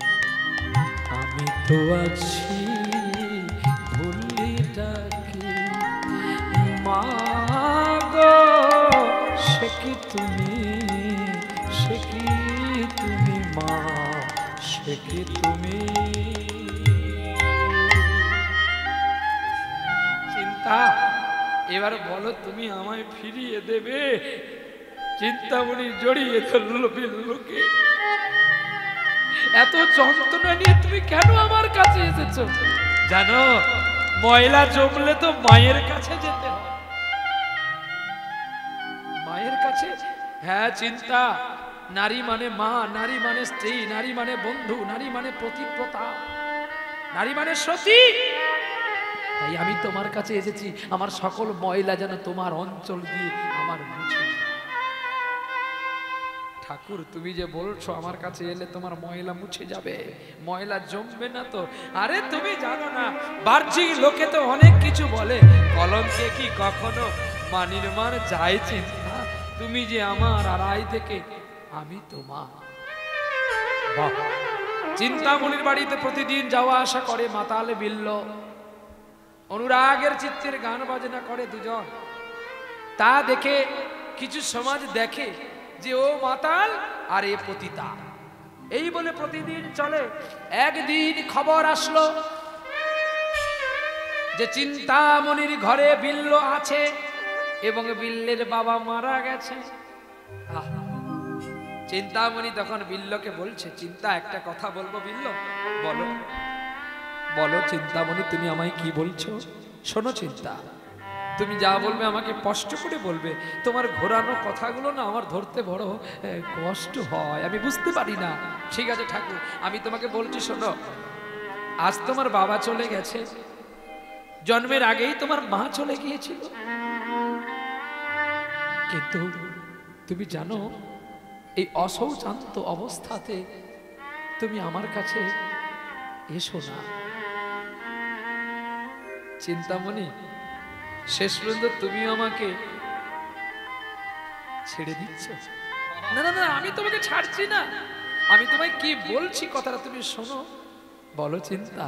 আমি তো আছি ভুলিটাকে মা গো, সে কি তুমি মা, সে কি তুমি? চিন্তা এবার বলো তুমি আমায় ফিরিয়ে দেবে? চিন্তামণি জড়িয়ে ধরল বিল্লুকে, এত যন্ত্রণা নিয়ে তুমি কেন আমার কাছে এসেছো? জানো, ময়লা জমলে তো মায়ের কাছে যেতে হয়। মায়ের কাছে? হ্যাঁ, চিন্তা। নারী মানে মা, নারী মানে স্ত্রী, নারী মানে বন্ধু, নারী মানে পতিব্রতা, নারী মানে সতী। তাই আমি তোমার কাছে এসেছি, আমার সকল ময়লা যেন তোমার অঞ্চল দিয়ে আমার মুছে যায়। ঠাকুর, তুমি যে বলছো আমার কাছে এলে তোমার ময়লা মুছে যাবে, ময়লা জমবে না তো? আরে তুমি জানো না, বাহ্যিক লোকে তো অনেক কিছু বলে, কলঙ্কে কি কখনো মানির্মাণ যায় চিন্তা? তুমি যে আমার আড়াই থেকে আমি তোমার। বাহ! চিন্তামণির বাড়িতে প্রতিদিন যাওয়া আসা করে মাতাল বিল্ল, অনুরাগের চিত্তের গান বাজনা করে দুজন। তা দেখে কিছু সমাজ দেখে যে ও মাতাল আর এ পতিতা, এই বলে প্রতিদিন চলে। একদিন খবর আসলো যে চিন্তামণির ঘরে বিল্ল আছে এবং বিল্লের বাবা মারা গেছে। চিন্তামণি তখন বিল্লকে বলছে, চিন্তা, একটা কথা বলবো। বিল্ল, বলো। বলো চিন্তামণি, তুমি আমায় কি বলছো? শোনো চিন্তা, তুমি যা বলবে আমাকে স্পষ্ট করে বলবে। তোমার ঘোরানো কথাগুলো না আমার ধরতে বড় কষ্ট হয়, আমি বুঝতে পারি না। ঠিক আছে ঠাকুর, আমি তোমাকে বলছি, শোনো। আজ তোমার বাবা চলে গেছে, জন্মের আগেই তোমার মা চলে গিয়েছিল। কিন্তু তুমি জানো, এই অশৌচান্ত অবস্থাতে তুমি আমার কাছে এসো না। চিন্তামণি, শেষ পর্যন্ত তুমি আমাকে ছেড়ে দিচ্ছ? না না না, আমি তোমাকে ছাড়ছি না। আমি তোমায় কি বলছি কথাটা তুমি শোনো। বলো চিন্তা,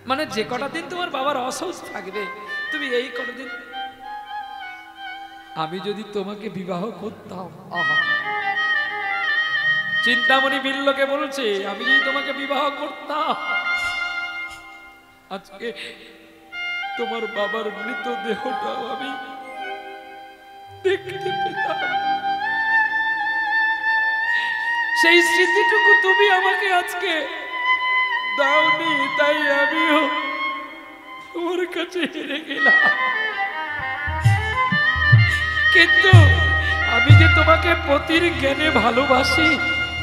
মানে যে কটা দিন তোমার বাবার অসৌচ থাকবে, তুমি এই কটা দিন, আমি যদি তোমাকে বিবাহ করতাম। আহা! চিন্তামণি বিল্লকে বলছে, আমি যদি তোমাকে বিবাহ করতাম, আজকে তোমার বাবার মৃতদেহটাও আমি দেখতে পেতাম। সেই স্মৃতিটুকু তুমি আমাকে আজকে দাওনি, তাই আমিও তোমার কাছে হেরে গেলাম। কিন্তু আমি যে তোমাকে পতির জ্ঞানে ভালোবাসি,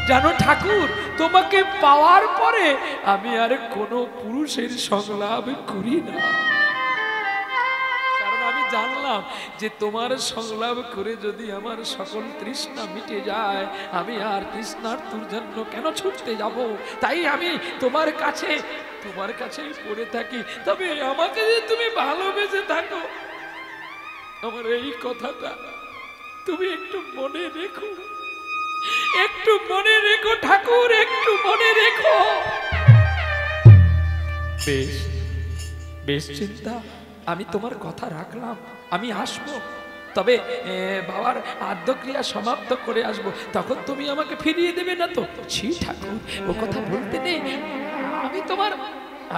জানো ঠাকুর, তোমাকে পাওয়ার পরে আমি আর কোনো পুরুষের সংলাপ করি না। কারণ আমি জানলাম যে তোমার সংলাপ করে যদি আমার সকল তৃষ্ণা মিটে যায়, আমি আর তৃষ্ণার্তুর জন্য কেন ছুটতে যাব? তাই আমি তোমার কাছেই পড়ে থাকি। তবে আমাকে যে তুমি ভালোবেসে থাকো, আমার এই কথাটা তুমি একটু মনে রেখো, একটু মনে রেখো ঠাকুর, একটু মনে রেখো। বেশ বেশ চিন্তা, আমি তোমার কথা রাখলাম, আমি আসবো। তবে বাবার আদ্যক্রিয়া সমাপ্ত করে আসবো, তখন তুমি আমাকে ফিরিয়ে দেবে না তো? ছি ঠাকুর, ও কথা বলতে নেই।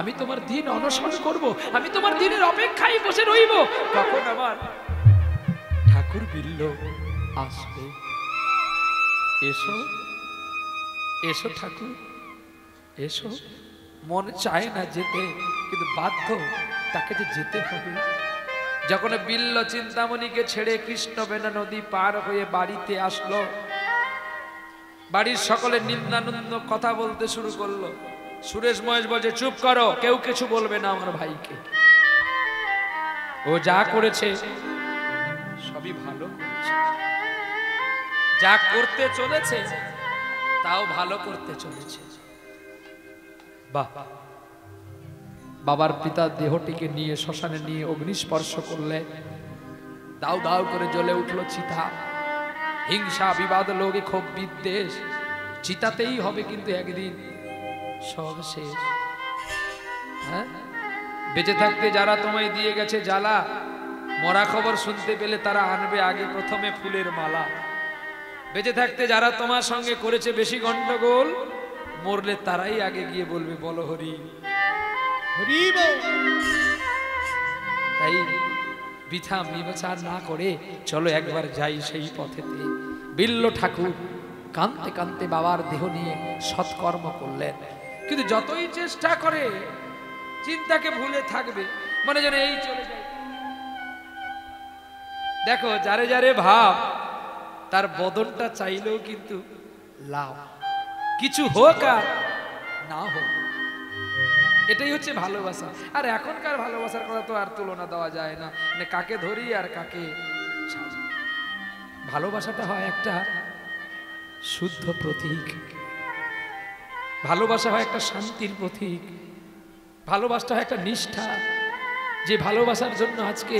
আমি তোমার দিন অনশন করব, আমি তোমার দিনের অপেক্ষায় বসে রইব, কখন আমার ঠাকুর বিল্ল আসবে। এসো এসো ঠাকুর, এসো। মন চায় না যেতে, কিন্তু বাধ্য, তাকে যে যেতে হবে। যখন বিল্ল চিন্তামণিকে ছেড়ে কৃষ্ণবেণা নদী পার হয়ে বাড়িতে আসলো, বাড়ির সকলে নিন্দানন্দ কথা বলতে শুরু করলো। সুরেশ মহেশ বলছে, চুপ করো, কেউ কিছু বলবে না আমার ভাইকে। ও যা করেছে সবই ভালো করেছে, যা করতে চলেছে তাও ভালো করতে চলেছে। বাহ! বাবার পিতার দেহটিকে নিয়ে শ্মশানে নিয়ে অগ্নিস্পর্শ করলে দাউ দাউ করে জ্বলে উঠল চিতা। হিংসা, বিবাদ, লোভে, ক্ষোভ, বিদ্বেষ, চিতাতেই হবে কিন্তু একদিন সব শেষ। হ্যাঁ, বেঁচে থাকতে যারা তোমায় দিয়ে গেছে জ্বালা, মরা খবর শুনতে পেলে তারা আনবে আগে প্রথমে ফুলের মালা। বেঁচে থাকতে যারা তোমার সঙ্গে করেছে বেশি গন্ডগোল, মরলে তারাই আগে গিয়ে বলবে বলো হরি হরি বল। তাই বৃথা বিবেচনা না করে চলো একবার যাই সেই পথেতে। বিল্ল ঠাকুর কাঁদতে কাঁদতে বাবার দেহ নিয়ে সৎকর্ম করলেন। কিন্তু যতই চেষ্টা করে চিন্তাকে ভুলে থাকবে, মনে যেন এই চলে যায়। দেখো যারে যারে ভাব, তার বদনটা চাইলেও কিন্তু লাভ, কিছু হোক আর না হোক, এটাই হচ্ছে ভালোবাসা। আর এখনকার ভালোবাসার কথা তো আর তুলনা দেওয়া যায় না, মানে কাকে ধরি আর কাকে ছাড়ি। ভালোবাসাটা হয় একটা শুদ্ধ প্রতীক, ভালোবাসা হয় একটা শান্তির প্রতীক, ভালোবাসা হয় একটা নিষ্ঠা। যে ভালোবাসার জন্য আজকে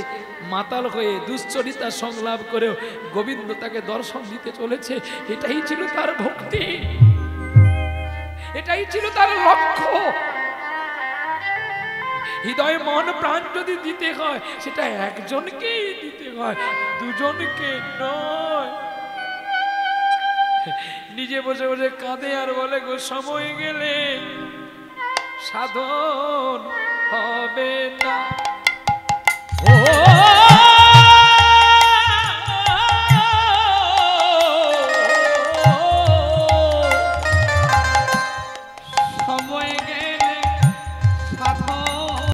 মাতাল হয়ে দুশ্চরিতা সংলাপ করেও গোবিন্দ তাকে দর্শন দিতে চলেছে, এটাই ছিল তার ভক্তি, এটাই ছিল তার লক্ষ্য। হৃদয় মন প্রাণ যদি দিতে হয়, সেটা একজনকেই দিতে হয়, দুজনকে নয়। নিজে বসে বসে কাঁদে আর বলে গো সময় গেলে সাধন হবে না। ও